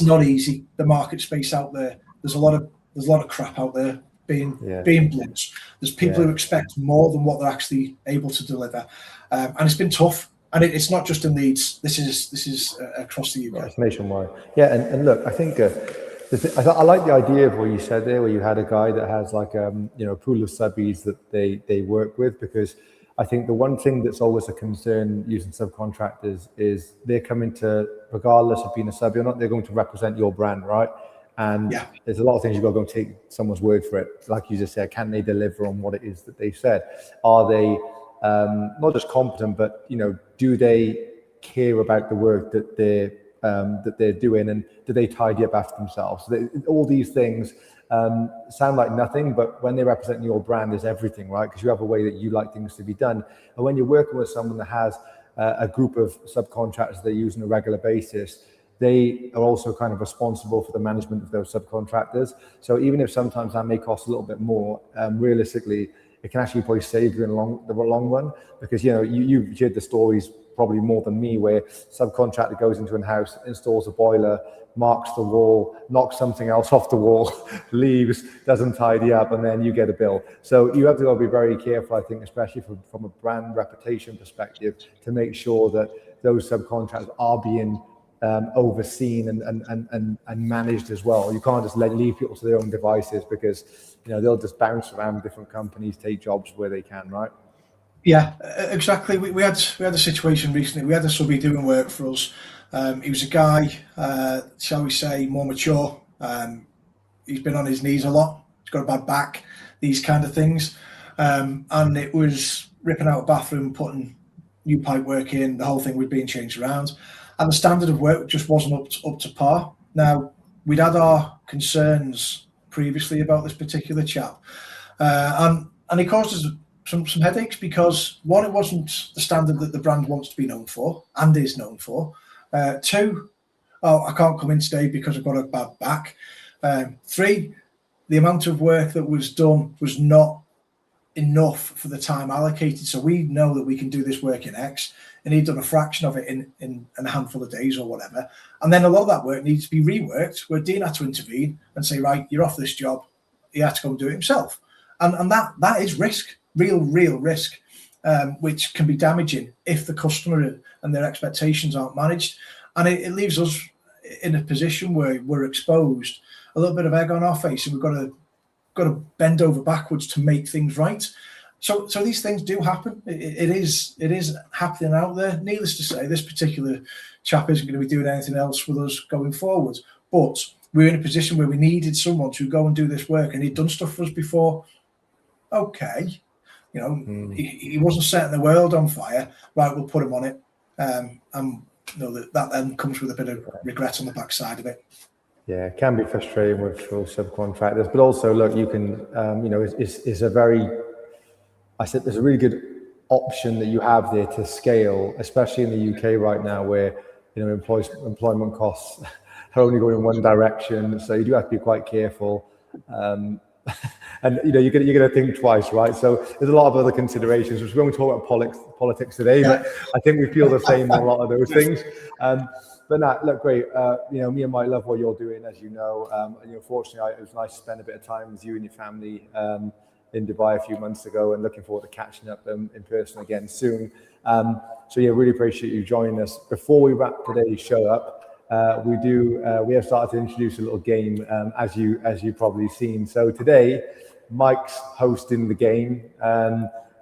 not easy, the market space out there. There's a lot of crap out there being blunt. There's people who expect more than what they're actually able to deliver, and it's been tough. And it's not just in Leeds. This is across the UK. Yeah, it's nationwide. Yeah, and look, I think I like the idea of what you said there, where you had a guy that has like a pool of subbies that they work with, because I think the one thing that's always a concern using subcontractors is they're coming to, regardless of being a sub or not, they're going to represent your brand, right? And there's a lot of things you've got to go and take someone's word for it. Like you just said, can they deliver on what it is that they've said? Are they not just competent, but do they care about the work that they're doing, and do they tidy up after themselves? All these things sound like nothing, but when they represent your brand is everything, right? Because you have a way that you like things to be done. And when you're working with someone that has a group of subcontractors they use on a regular basis, they are also kind of responsible for the management of those subcontractors. So even if sometimes that may cost a little bit more, realistically, it can actually probably save you in the long run, because you've heard the stories probably more than me, where subcontractor goes into a house, installs a boiler, marks the wall, knocks something else off the wall, leaves, doesn't tidy up, and then you get a bill. So you have to be very careful, I think, especially from a brand reputation perspective, to make sure that those subcontractors are being overseen and managed as well. You can't just leave people to their own devices, because they'll just bounce around different companies, take jobs where they can, right? Yeah, exactly. We had a situation recently. We had a subby doing work for us. He was a guy, shall we say, more mature. He's been on his knees a lot. He's got a bad back, these kind of things. And it was ripping out a bathroom, putting new pipe work in. The whole thing was being changed around. And the standard of work just wasn't up to par. Now, we'd had our concerns previously about this particular chap. And he caused us some headaches, because one, it wasn't the standard that the brand wants to be known for and is known for. Two, I can't come in today because I've got a bad back. Three, the amount of work that was done was not enough for the time allocated. So we know that we can do this work in X, and he'd done a fraction of it in a handful of days or whatever. And then a lot of that work needs to be reworked, where Dean had to intervene and say, right, you're off this job. He had to go and do it himself. And that is risk, real risk, which can be damaging if the customer and their expectations aren't managed. And it leaves us in a position where we're exposed, a little bit of egg on our face, and we've got to bend over backwards to make things right. So these things do happen. It is happening out there. Needless to say, this particular chap isn't going to be doing anything else with us going forward. But we're in a position where we needed someone to go and do this work, and he'd done stuff for us before. Okay, you know, he wasn't setting the world on fire. Right, we'll put him on it. And you know, that then comes with a bit of regret on the backside of it. Yeah, it can be frustrating with subcontractors, but also look, you can, you know, it's a very, I said, there's a really good option that you have there to scale, especially in the UK right now, where, you know, employment costs are only going in one direction, so you do have to be quite careful. And you know, you're gonna think twice, right? So there's a lot of other considerations, which we won't talk about politics today, but I think we feel the same on a lot of those things. But no, look, great. You know, me and Mike love what you're doing, as you know. And you know, fortunately, it was nice to spend a bit of time with you and your family in Dubai a few months ago, and looking forward to catching up in person again soon. So yeah, really appreciate you joining us. Before we wrap today's show up, we have started to introduce a little game, as you probably seen. So today, Mike's hosting the game,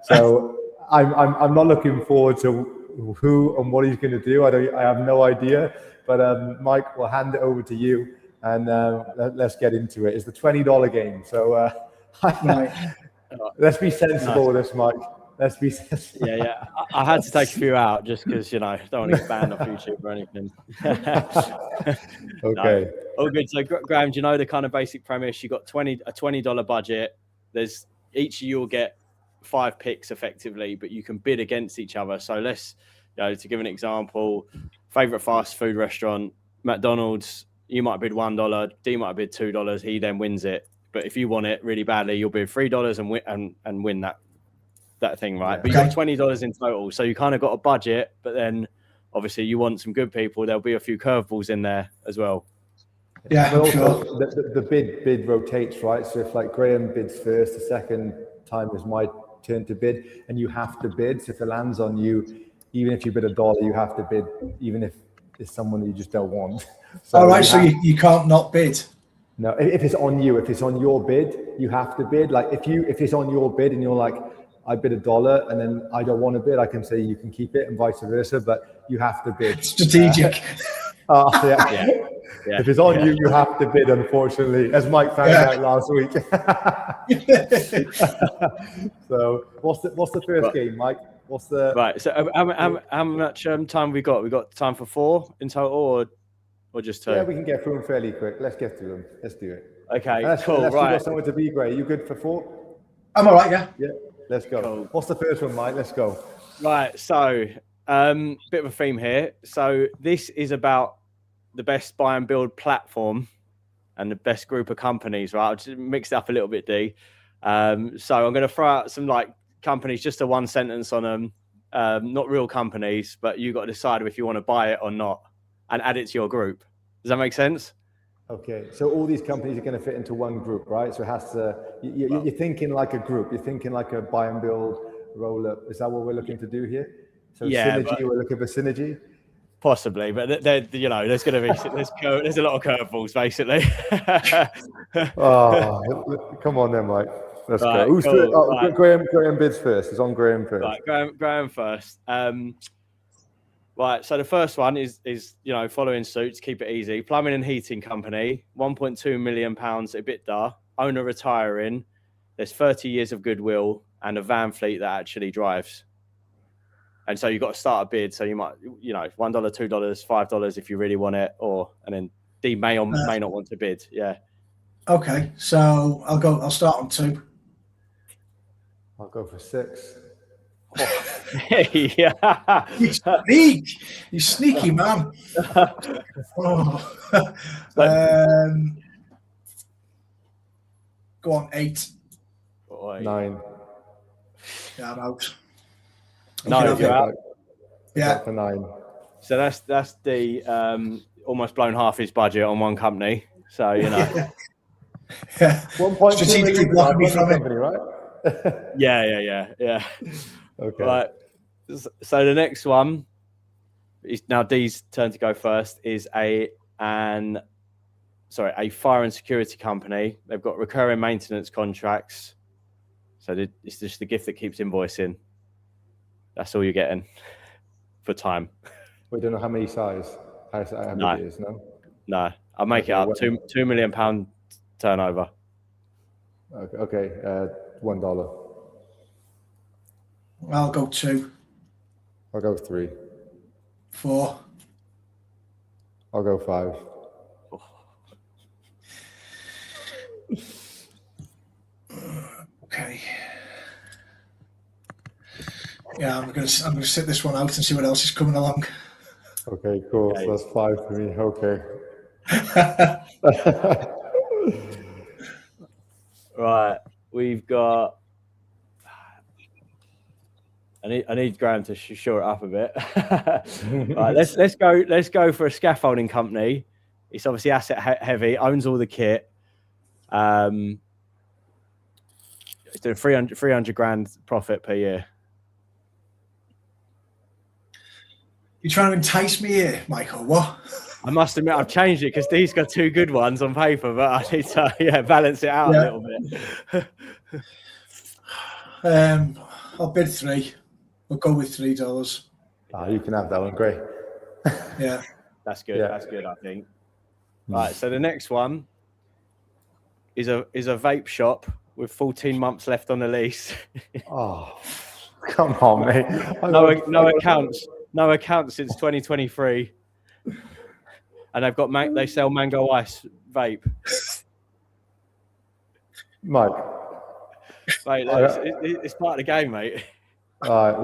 so I'm not looking forward to who and what he's going to do. I have no idea, but Mike, we'll hand it over to you, and let's get into it. It's the $20 game, so let's be sensible with this, Mike. Let's be sensible. Yeah. I had to take a few out just because, you know, don't want to get banned off YouTube or anything. Okay. No, all good. So, Graham, do you know the kind of basic premise? You got a $20 budget. There's each of you will get 5 picks effectively, but you can bid against each other. So let's, you know, to give an example, favorite fast food restaurant, McDonald's. You might bid $1. D might bid $2. He then wins it. But if you want it really badly, you'll bid $3 and win that thing, right? But you got $20 in total, so you kind of got a budget. But then, obviously, you want some good people. There'll be a few curveballs in there as well. Yeah, but also the bid rotates, right? So if like Graham bids first, the second time is my turn to bid, and you have to bid. So if it lands on you, even if you bid $1, you have to bid, even if it's someone you just don't want. So all right, so you can't not bid. No, if it's on you, if it's on your bid, you have to bid. Like if it's on your bid and you're like, I bid $1 and then I don't want to bid, I can say you can keep it and vice versa, but you have to bid. Strategic. Yeah. If it's on you, you have to bid, unfortunately, as Mike found out last week. So what's the first game, Mike? What's the right? So how much time we got? We got time for 4 in total, or just 2? Yeah, we can get through them fairly quick. Let's get through them. Let's do it. Okay, cool. Right. You got somewhere to be, Gray. You good for 4? I'm all right, yeah. Yeah, let's go. Cool. What's the first one, Mike? Let's go. Right, so bit of a theme here. So this is about the best buy and build platform and the best group of companies, right? I'll just mix it up a little bit, D. So I'm going to throw out some like companies, just a one sentence on them. Not real companies, but you got to decide if you want to buy it or not and add it to your group. Does that make sense? Okay, so all these companies are going to fit into one group, right? So it has to, you're thinking like a group, you're thinking like a buy and build roll up. Is that what we're looking to do here? So yeah, synergy, we're looking for synergy? Possibly, but you know, there's going to be there's a lot of curveballs, basically. Oh, come on then, Mike. Let's right, go. Who's cool. right. Graham bids first. It's on Graham first. Right, Graham first. Right, so the first one is you know, following suit, keep it easy. Plumbing and heating company, £1.2 million EBITDA, owner retiring. There's 30 years of goodwill and a van fleet that actually drives. And so you've got to start a bid. So you might, you know, $1, $2, $5 if you really want it, and then D may or may not want to bid. Yeah. Okay, so I'll start on 2. I'll go for 6. Yeah. You sneaky man. Go on, 8. 9. Yeah, I'm out. No, you're out. Yeah. For 9. So that's the almost blown half his budget on one company. So you know. Yeah. Strategically blocking me from company, right? Yeah. Okay. Right. So the next one is now D's turn to go first. Is a fire and security company. They've got recurring maintenance contracts. So it's just the gift that keeps invoicing. That's all you're getting for time. We don't know how many size. How many it is, no? No. I'll make it up. £2 million turnover. Okay, $1. I'll go 2. I'll go 3. 4. I'll go 5. Okay. Yeah, I'm gonna sit this one out and see what else is coming along. Okay, cool. Okay. So that's 5 for me. Okay. Right, we've got. I need Graham to shore it up a bit. Right, let's go for a scaffolding company. It's obviously asset heavy, owns all the kit. It's doing 300 grand profit per year. You're trying to entice me here, Michael. What? I must admit, I've changed it because Dee's got 2 good ones on paper, but I need to balance it out a little bit. I'll bid 3. We'll go with $3. You can have that one, great. Yeah, that's good. Yeah. That's good, I think. Right, so the next one is a vape shop with 14 months left on the lease. Oh, come on, mate. No accounts since 2023, and they sell Mango Ice vape. Mike, mate, it's part of the game, mate. All right,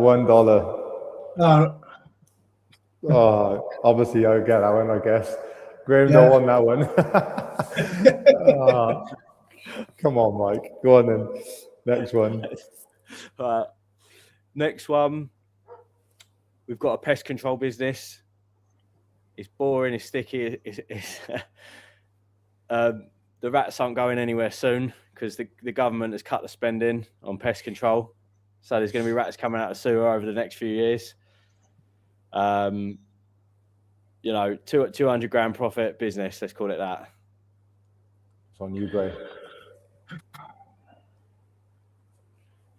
$1. Obviously I'll get that one, I guess. Graham don't want that one. Come on, Mike. Go on then. Next one. Right. Next one. We've got a pest control business. It's boring. It's sticky. The rats aren't going anywhere soon because the government has cut the spending on pest control. So there's going to be rats coming out of sewer over the next few years. 200 grand profit business. Let's call it that. It's on you, Gray.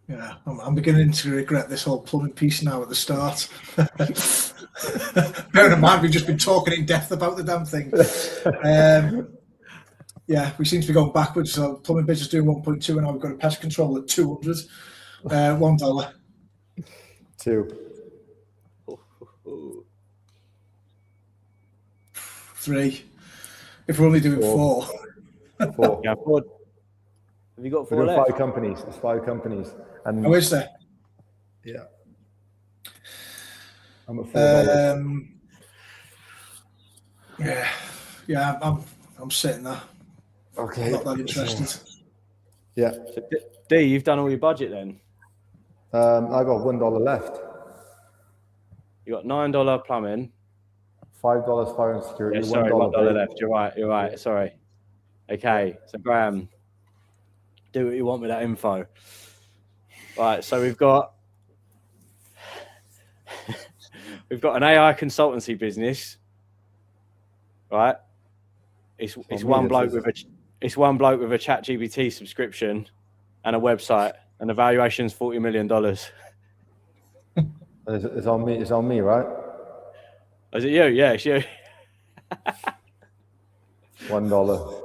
Yeah, I'm beginning to regret this whole plumbing piece now at the start. Bearing in mind, we've just been talking in depth about the damn thing. Yeah, we seem to be going backwards. So plumbing business doing 1.2, and now we've got a pest control at 200. $1. 2. 3. If we're only doing 4. 4. Yeah, 4. Have you got 4 left? 5 companies. There's 5 companies. And is there? Yeah. I'm at $4. Yeah. I'm sitting there. Okay. I'm not that interested. Yeah. So, D, you've done all your budget then? I got $1 left. You got $9 plumbing. $5 fire and security. Yeah, sorry, $1 left. You're right. Sorry. Okay, so Graham, do what you want with that info. Right, so we've got an AI consultancy business. Right, it's one bloke with a ChatGPT subscription and a website, and the valuation's $40 million. It's on me. It's on me, right? Is it you? Yeah, it's you. $1.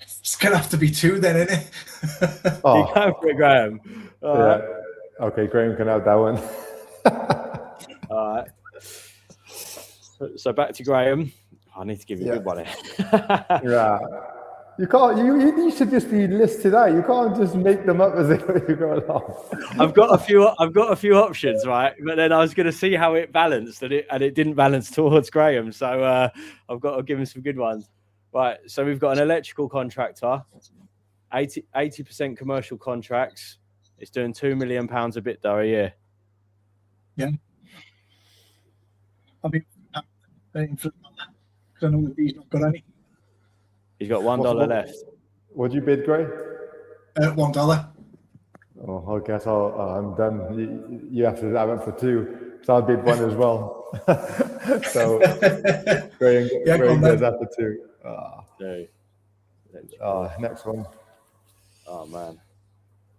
It's gonna have to be 2 then, isn't it? You go for it, Graham. All right. Okay, Graham can have that one. All right. So back to Graham. I need to give you a good one here. Yeah. You can't. You should just be listed out. You can't just make them up as you go along. I've got a few options, right? But then I was going to see how it balanced, and it didn't balance towards Graham. So I've got to give him some good ones. Right. So we've got an electrical contractor, 80% commercial contracts. It's doing £2 million EBITDA a year. Yeah. I mean, because I know that he's not got any. He's got $1 left. What'd you bid, Gray? $1. Oh, I guess I'm done. You have to have it for 2, because I bid 1 as well. So Gray goes after 2. Next one. Oh man,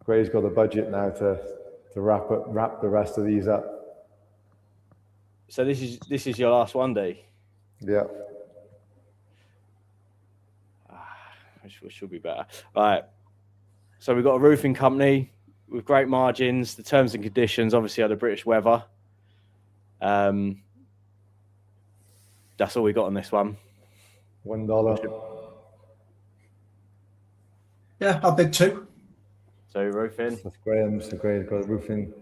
Gray's got the budget now to wrap the rest of these up. So this is your last one, D. Yeah. which should be better. Right. So we've got a roofing company with great margins. The terms and conditions obviously are the British weather. That's all we got on this one. $1. Yeah, I'll bid 2. So roofing. That's Graham. So Graham's got a roofing.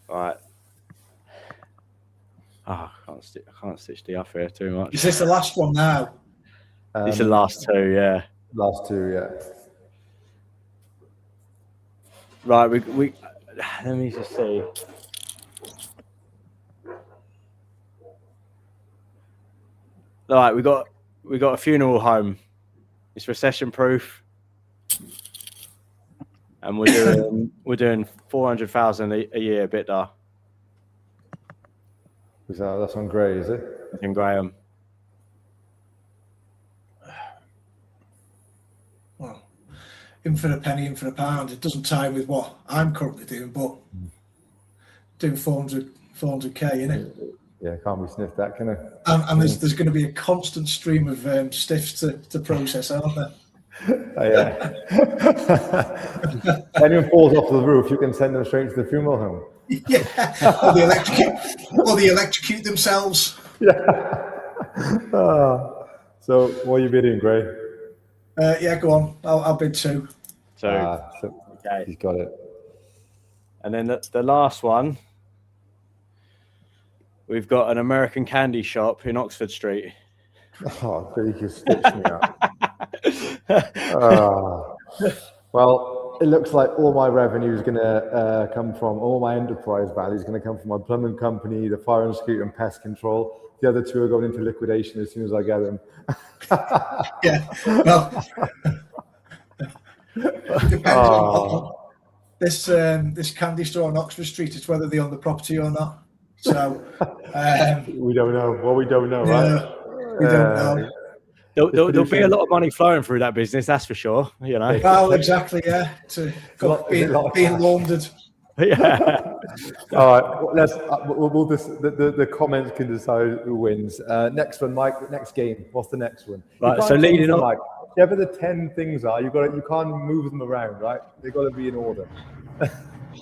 All right. I can't stitch the up here too much. Is this the last one now? It's the last two, yeah. Last two, yeah. Right, we let me just see. All right, we got a funeral home. It's recession proof, and we're doing 400,000 a year bidder. That's on Gray, is it? In Graham. Well, in for a penny, in for a pound. It doesn't tie with what I'm currently doing, but doing 400k, innit? Yeah, can't be sniffed that, can it? And there's going to be a constant stream of stiffs to process, aren't there? Oh, yeah. Anyone falls off the roof, you can send them straight to the funeral home. Yeah, or they electrocute themselves. So, what are you bidding, Gray? Yeah, go on. I'll bid 2. So Okay. He's got it. And then the last one, we've got an American candy shop in Oxford Street. Oh, you can stitch me up. Well, it looks like all my revenue is going to come from, all my enterprise value is going to come from my plumbing company, the fire and security and pest control. The other two are going into liquidation as soon as I get them. Yeah, well, depends on this candy store on Oxford Street. It's whether they own the property or not. So we don't know. Well, we don't know, right? We don't know. There'll be a lot of money flowing through that business, that's for sure. You know. Well, exactly. Yeah, being laundered. Yeah. All right. We'll the comments can decide who wins. Next one, Mike. Next game. What's the next one? Right. So leading on, Mike. Whatever the 10 things are, you can't move them around, right? They've got to be in order.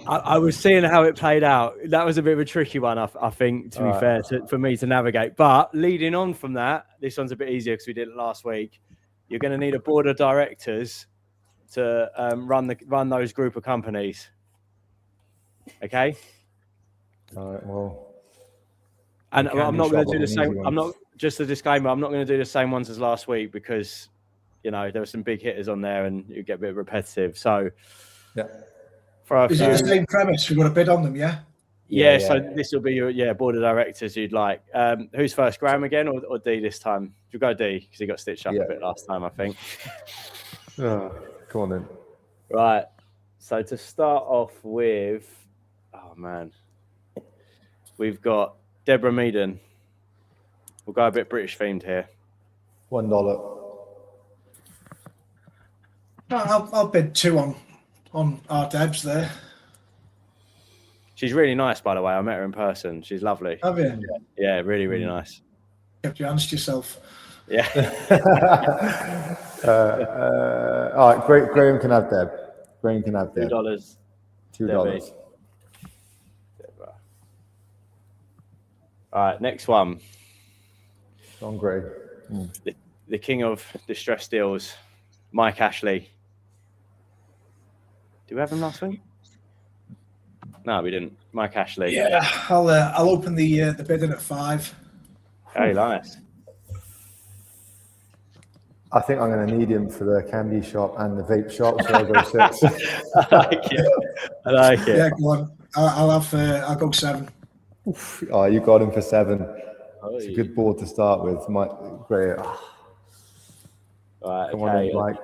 I was seeing how it played out. That was a bit of a tricky one, I think, to be fair, for me to navigate. But leading on from that, this one's a bit easier because we did it last week. You're going to need a board of directors to run those group of companies. Okay. All right. Well, and I'm not going to do the same. I'm not just a disclaimer. I'm not going to do the same ones as last week because there were some big hitters on there and you get a bit repetitive. So yeah. Is it the same premise? We've got a bid on them, yeah? Yeah. So this will be your board of directors you'd like. Who's first, Graham again or D this time? You'll go D because he got stitched up a bit last time, I think. Come on then. Right. So to start off with, oh man, we've got Deborah Meaden. We'll go a bit British themed here. $1. I'll bid 2 on our Debs there. She's really nice, by the way. I met her in person. She's lovely. Have you? Yeah, really, really nice. Kept your hands to yourself. Yeah. All right, Graham can have Deb. Graham can have Deb. $2. $2. All right, next one. On Gray. The king of distressed deals, Mike Ashley. Did we have him last week? No, we didn't. Mike Ashley. Yeah, I'll open the bidding at 5. Hey, nice. I think I'm going to need him for the candy shop and the vape shop, so I'll go 6. I like it. I like it. Yeah, go on. I'll go 7. Oh, you got him for 7. Oh, it's a good board to start with. Mike, great. Right, come on in, Mike.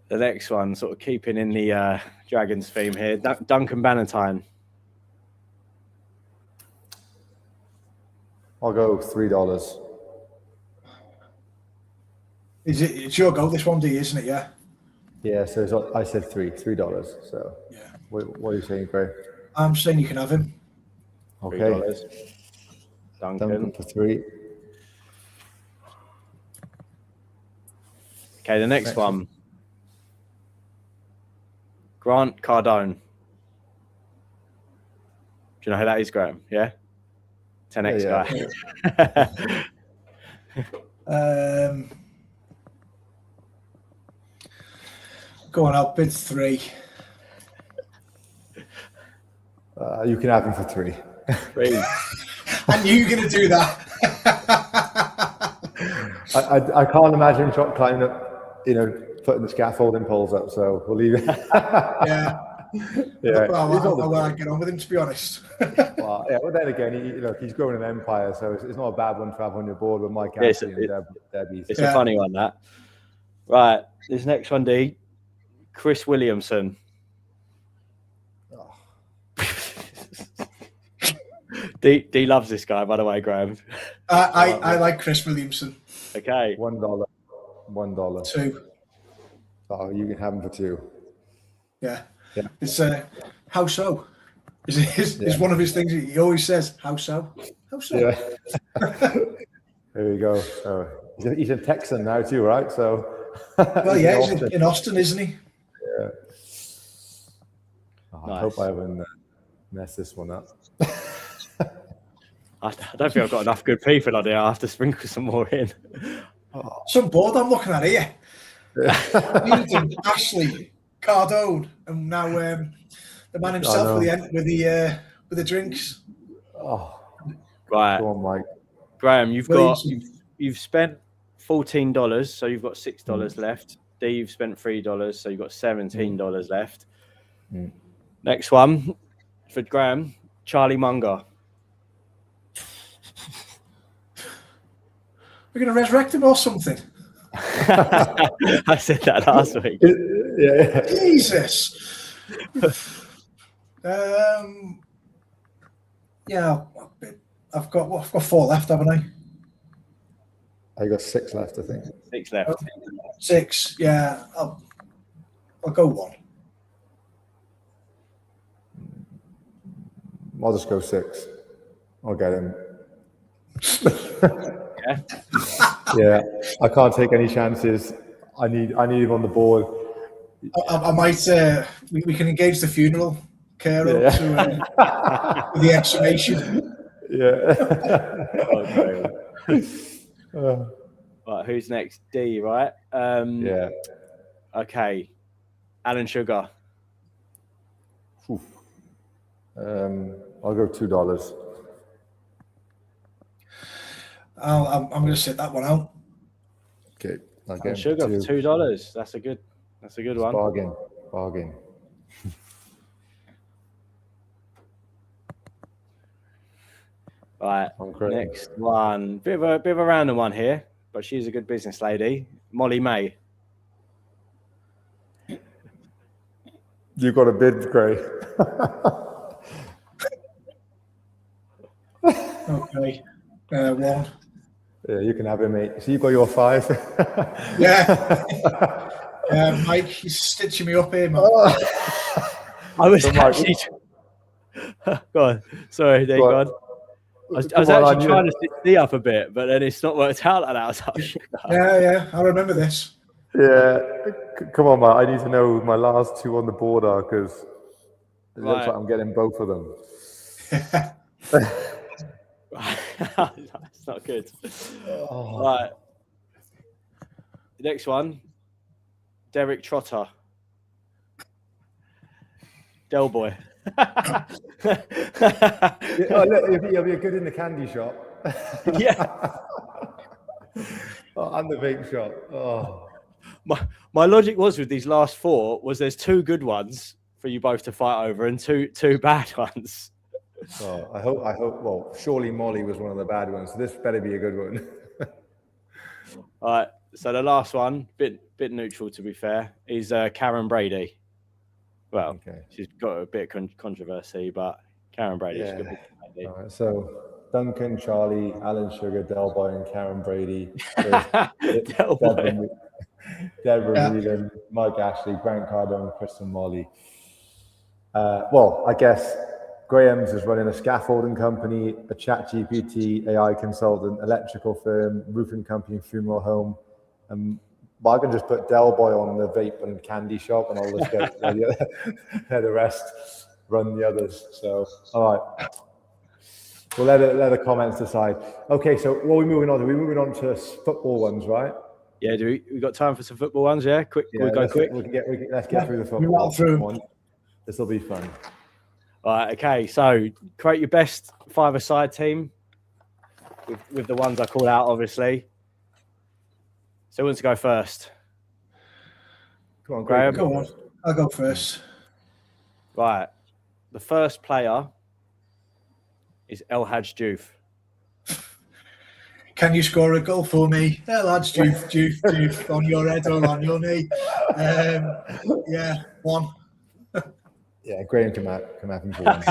The next one, sort of keeping in the Dragons theme here, Duncan Bannatyne. I'll go $3. It's your go, this one, D, isn't it? Yeah. Yeah, so I said $3. So yeah. What are you saying, Gray? I'm saying you can have him. Okay. $3. Duncan for 3. Okay, the next one. Grant Cardone. Do you know who that is, Graham? Yeah? 10X guy. Go on, I'll bid 3. You can have him for 3. I knew you were going to do that. I can't imagine him climbing up, putting the scaffolding poles up. So we'll leave it. Yeah. Yeah. I'll get on with him, to be honest. Well, yeah. But then again, he's growing an empire, so it's not a bad one to have on your board with Mike Ashley and Debbie. It's a funny one, that. Right. This next one, D. Chris Williamson. D loves this guy, by the way, Graham. I like Chris Williamson. Okay. $1. $2. Oh, you can have him for 2. Yeah. It's how so? Is one of his things he always says. How so? How so? Yeah. There you go. So he's a Texan now too, right? So. Well, yeah, he's in Austin, isn't he? Yeah. Oh, nice. I hope I haven't messed this one up. I don't think I've got enough good people on here. I have to sprinkle some more in. Some board I'm looking at here. Ashley, Cardone, and now the man himself with the drinks. Oh, right. Go on, Mike. Graham, you've spent $14, so you've got $6 left. D, you've spent $3, so you've got $17 left. Next one for Graham, Charlie Munger. We're going to resurrect him or something. I said that last week. Yeah. Jesus. Yeah, I've got 4 left, haven't I? I got 6 left, I think. 6 left. 6. Yeah, I'll go 1. I'll just go 6. I'll get him. Yeah, I can't take any chances. I need him on the board. I might. We can engage the funeral carer to the exhumation. Yeah. Right, who's next? D, right? Yeah. Okay. Alan Sugar. I'll go $2. I'm going to sit that one out. Okay. Alan Sugar for $2. That's a good one. Bargain. Right. Next one. Bit of a random one here, but she's a good business lady. Molly May. You got a bid, Gray. Okay. 1. Yeah, you can have him, mate. So you got your 5. Yeah. Mike, he's stitching me up here, man. I was actually. Go on. Sorry, Dave. Go on. I was actually trying to stitch D up a bit, but then it's not worked out like that. I was like, shit. Yeah. I remember this. Yeah. Come on, Mike. I need to know who my last 2 on the board are because it looks like I'm getting both of them. That's not good. Right. Next one. Derek Trotter. Del Boy. He'll be good in the candy shop. Yeah. And the vape shop. Oh. My logic was with these last 4 was there's 2 good ones for you both to fight over and two bad ones. Oh, I hope. Well, surely Molly was one of the bad ones, so this better be a good one. All right. So the last one, bit neutral to be fair, is Karen Brady. Well, she's got a bit of controversy, but Karen Brady. Yeah. All right, so Duncan, Charlie, Alan Sugar, Del Boy, and Karen Brady. Deborah Whelan, Mike Ashley, Grant Cardone, Kristen Molly. Well, I guess Graham's is running a scaffolding company, a ChatGPT AI consultant, electrical firm, roofing company, funeral home. And But I can just put Del Boy on the vape and candy shop, and I'll just get the rest, run the others. So, all right. We'll let the comments decide. Okay, so what are we moving on to? We're moving on to football ones, right? Yeah, we got time for some football ones? Yeah, quick. Yeah, we go quick. Let's get through the football one. This will be fun. All right. Okay. So create your best five-a-side team with the ones I call out, obviously. So who wants to go first? Come on, Graham. Go on. I'll go first. Right. The first player is El Hadj Diouf. Can you score a goal for me? El Hadj Diouf, on your head or on your knee. Yeah, one. Yeah, Graham can have him for one.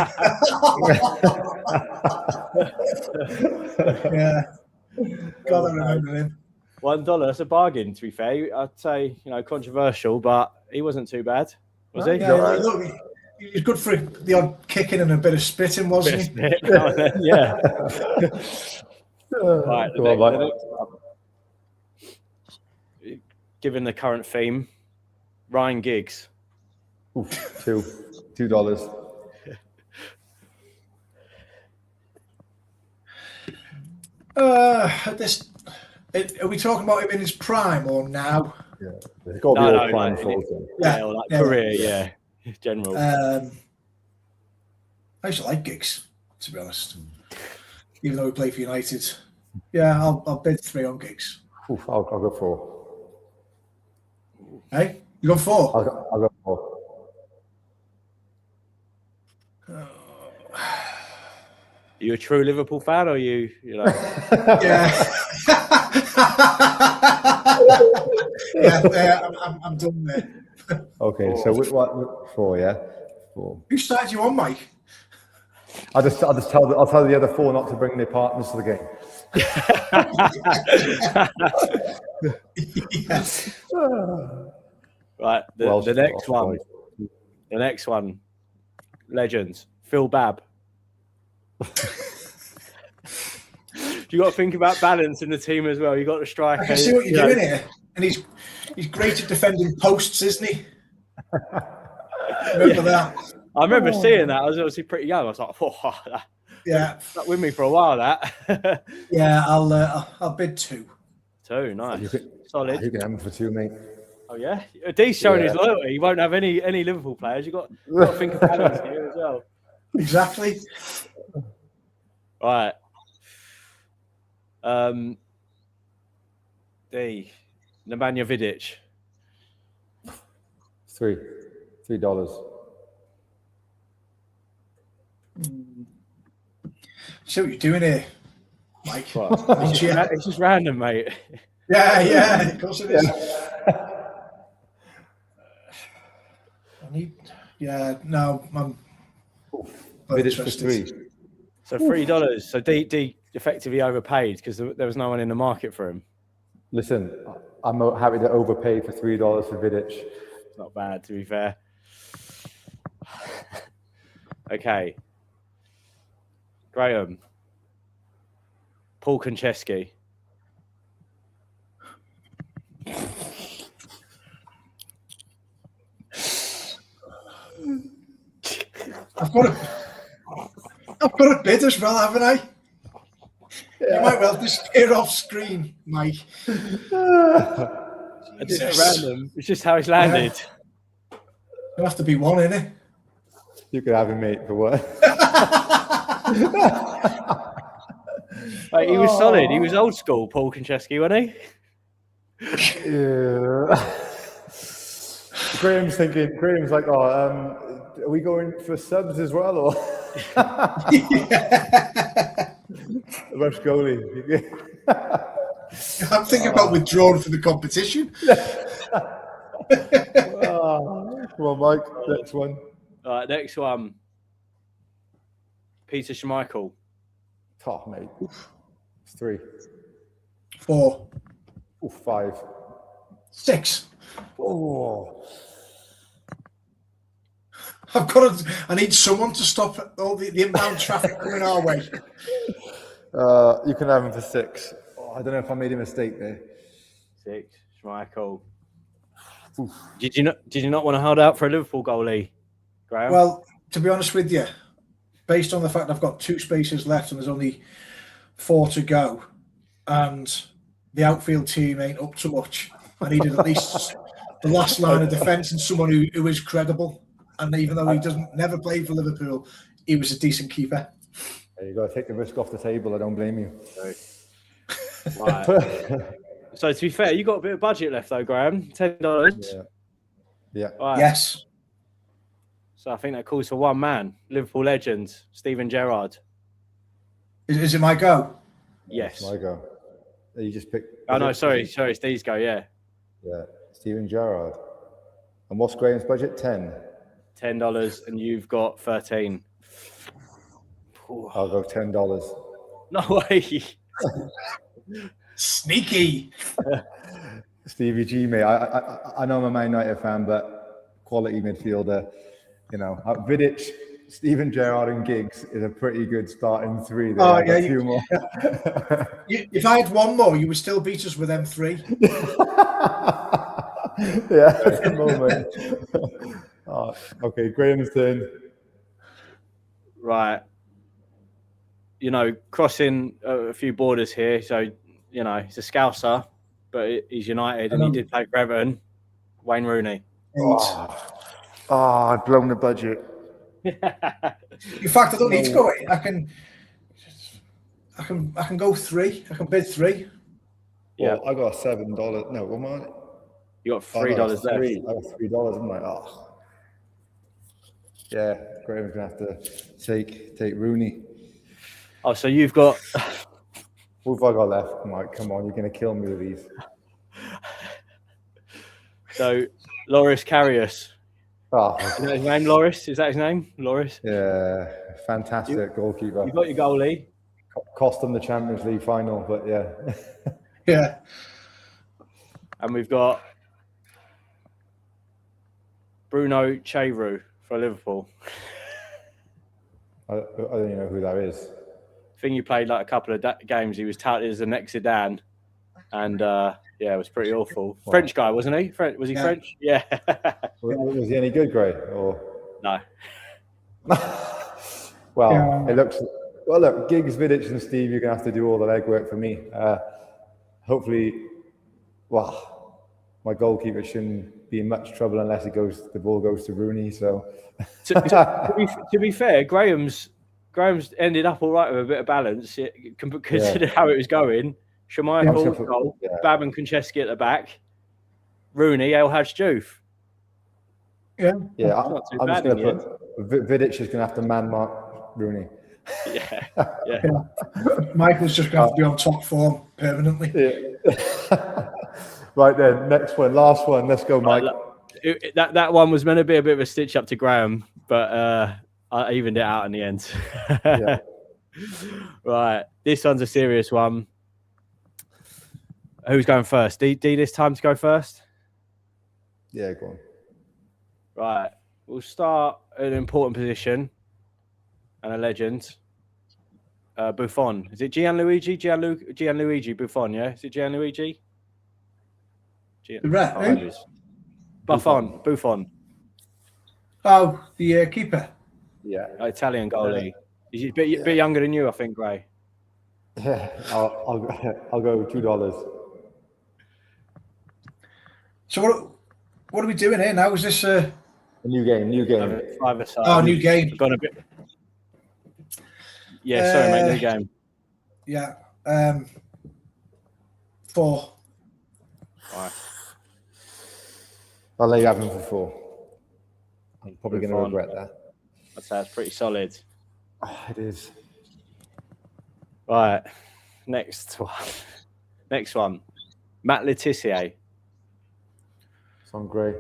Yeah. God, I remember him. $1. That's a bargain, to be fair. I'd say, controversial, but he wasn't too bad, was he? Yeah, look, he was good for the odd kicking and a bit of spitting, wasn't he? Yeah. Right, the next one. Given the current theme, Ryan Giggs. Oof, $2. Are we talking about him in his prime or now? Yeah, it's got to be all prime for him. Career, yeah, general. I used to like Giggs, to be honest, even though he played for United. Yeah, I'll bid 3 on Giggs. Oof, I'll go 4. Hey, you got 4? I'll go 4. Are you a true Liverpool fan, or are you know? Yeah. Yeah, I'm done there. Okay, so what? 4, yeah. 4. Who started you on, Mike? I'll tell the other 4 not to bring their partners to the game. Yes. Right, the next one, legends, Phil Babb. You got to think about balance in the team as well. You got the striker. I can see what you're doing here, and he's great at defending posts, isn't he? Remember that? I remember seeing that. I was obviously pretty young. I was like, "Oh, yeah, that with me for a while." That. Yeah, I'll bid 2. 2, nice, solid. You can have him for 2, mate. Oh yeah, D's showing his loyalty. He won't have any Liverpool players. You got to think of balance here as well. Exactly. Right. D. Nemanja Vidic. $3. See what you're doing here, Mike. It's just random, mate. Yeah, of course it is. I'm Vidic for 3. So $3. So D effectively overpaid because there was no one in the market for him. Listen, I'm happy to overpay for $3 for Vidic. Not bad, to be fair. Okay. Graham. Paul Konchesky. I've got a bid as well, haven't I? Yeah. You might well disappear off screen, Mike. It's random. It's just how it's landed. It'll have to be 1, innit? You could have him, mate, for what? Like, he was solid. He was old school, Paul Konchesky, wasn't he? Yeah. Graham's like, are we going for subs as well, or rush goalie? I'm thinking about withdrawing from the competition. Come on, Mike. Next one. All right, next one. Peter Schmeichel. Top, mate. It's 3. 4. 5. 6. Oh. I need someone to stop all the inbound traffic coming our way. You can have him for 6. Oh, I don't know if I made a mistake there. 6. Schmeichel. Did you not want to hold out for a Liverpool goalie, Graham? Well, to be honest with you, based on the fact I've got 2 spaces left and there's only 4 to go, and the outfield team ain't up to much, I needed at least the last line of defence and someone who is credible. And even though he never played for Liverpool, he was a decent keeper. You got to take the risk off the table. I don't blame you. Right. So to be fair, you got a bit of budget left though, Graham. $10. Yeah. Right. Yes. So I think that calls for one man, Liverpool legend, Steven Gerrard. Is it my go? Yes. My go. You just picked. Oh no, sorry, it's Steve's go. Yeah. Yeah, Steven Gerrard. And what's Graham's budget? $10, and you've got 13. I'll go $10. No way. Sneaky. Stevie G, mate. I know I'm a Man United fan, but quality midfielder. You know, Vidic, Steven Gerrard, and Giggs is a pretty good starting 3. There. Oh yeah, two more. If I had one more, you would still beat us with them 3. Yeah, at the moment. Okay, Graham's turn. Right. You know, crossing a few borders here. So, you know, he's a Scouser, but he's United and he did play for Everton. Wayne Rooney. I've blown the budget. In fact, I don't need to go 8. I can go 3. I can bid 3. Yeah, I got $7. No, what am I? You got $3 left. I got $3. I'm like, yeah, Graham's gonna have to take Rooney. Oh, so you've got. What have I got left, Mike? Come on, you're gonna kill me with these. So, Loris Karius. Oh, Is that his name, Loris? Is that his name? Loris? yeah, fantastic goalkeeper. You got your goalie. Cost them the Champions League final, but yeah. Yeah. And we've got Bruno Cheru for Liverpool. I don't even know who that is. I think he played like a couple of games. He was touted as the next Zidane. And yeah, it was pretty awful. Wow. French guy, wasn't he? Was he French? Yeah. Was he any good, Gray? Or No. well, Yeah. it looks. Well, look, Giggs, Vidic, and Steve, you're gonna have to do all the legwork for me. Hopefully, well, my goalkeeper shouldn't be in much trouble unless the ball goes to Rooney. So, to be fair, Graham's ended up all right with a bit of balance. Consider how it was going. Schmeichel, goal, Bab and Konchesky at the back, Rooney, El Hadj Diouf. Yeah. Yeah, Not too I'm just bad going to put Vidic is going to have to man mark Rooney. Yeah. Michael's just going to have to be on top form permanently. Yeah. Right then, next one, last one. Let's go, Mike. That one was meant to be a bit of a stitch up to Graham, but I evened it out in the end. Yeah. Right, this one's a serious one. Who's going first? D this time to go first? Yeah, go on. Right, we'll start at an important position and a legend. Buffon. Is it Gianluigi Buffon, yeah? Is it Gianluigi? Buffon. Oh, the keeper. Yeah. Italian goalie. He's a bit younger than you, I think, Gray. Yeah, I'll go $2. So what are we doing here now? Is this A new game. Five-a-side. Oh, new game. We've gone a bit. Yeah, sorry, mate. New game. Yeah. 4. Right. I'll let you have him for 4. I'm probably going to Buffon. regret that. I'd say that's pretty solid. It is. Right. Next one. Matt Letizia. Son Gray.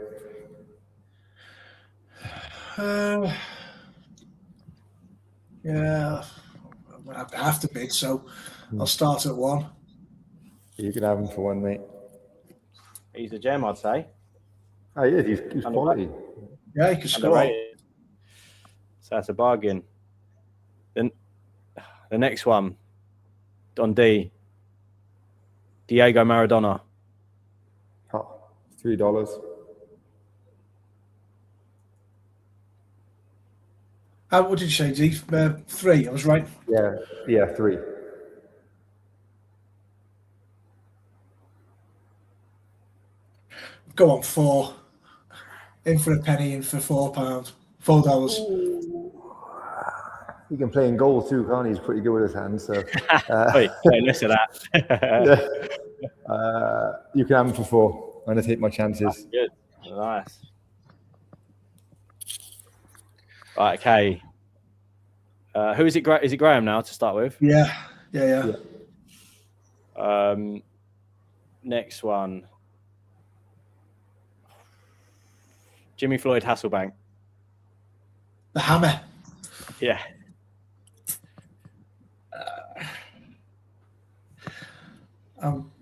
Yeah. I have to bid, so I'll start at 1. You can have him for 1, mate. He's a gem, I'd say. Oh, yeah, he's quality. Yeah, he can score. Underrated. So that's a bargain. Then the next one. On D. Diego Maradona. Oh, $3. What did you say, D? 3. I was right. Yeah, 3. Go on, 4. In for a penny, in for £4. $4. He can play in goal too, can't he? He's pretty good with his hands. So Wait, listen to that. you can have him for 4. I'm going to take my chances. Good. Nice. Right, okay. Who is it? Is it Graham now to start with? Yeah. Next one. Jimmy Floyd Hasselbank. The Hammer. Yeah.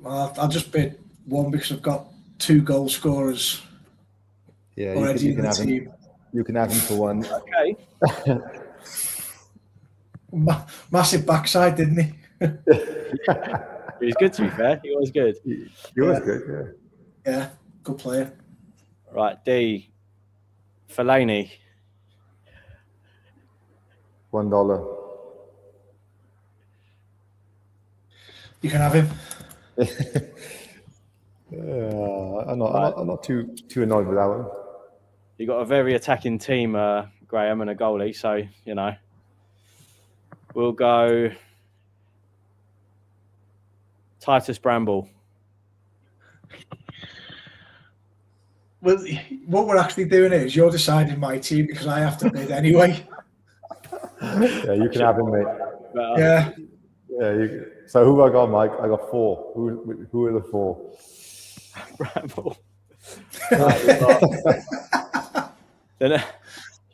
I'll just bid 1 because I've got 2 goal scorers already in the team. You can have him for 1. Okay. Massive backside, didn't he? He was good, to be fair. He was good. He was good, yeah. Yeah, good player. Right, D. Fellaini. $1. You can have him. I'm not too annoyed with that one. You got a very attacking team, Graham, and a goalie. So we'll go Titus Bramble. Well, what we're actually doing is you're deciding my team because I have to bid anyway. Yeah, you can have him, mate. Yeah. So who have I got, Mike? I got 4. Who are the 4? Bramble. Then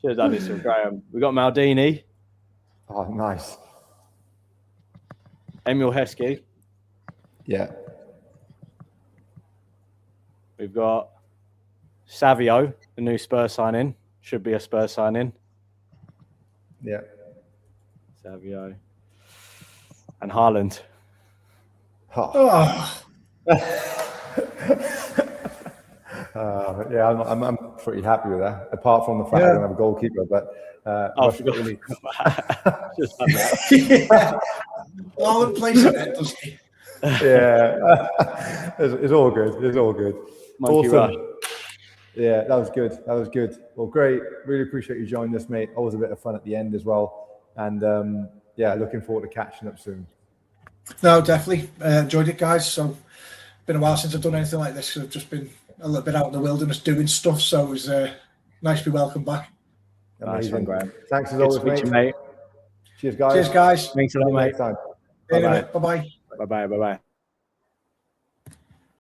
should have done this with Graham. We got Maldini, Oh, nice. Emil Heskey. Yeah. We've got Savio, the new Spurs signing. Should be a Spurs signing. Yeah. Savio. And Haaland. Oh, Yeah, I'm pretty happy with that. Apart from the fact I don't have a goalkeeper, but I forgot. Just done that. yeah. Haaland plays in it, doesn't he? Yeah, it's all good. It's all good. Monkey rush. Yeah, that was good. That was good. Well, great. Really appreciate you joining us, mate. Always a bit of fun at the end as well. And yeah, looking forward to catching up soon. No, definitely. Enjoyed it, guys. So, been a while since I've done anything like this. I've just been a little bit out in the wilderness doing stuff. So it was nice to be welcome back. Nice one, Graham. Thanks as Good always, to meet mate. you, mate. Cheers, guys. Cheers, guys. Thanks a lot, mate. Next time. See you in a Bye-bye. bit. Bye-bye. Bye-bye. Bye-bye.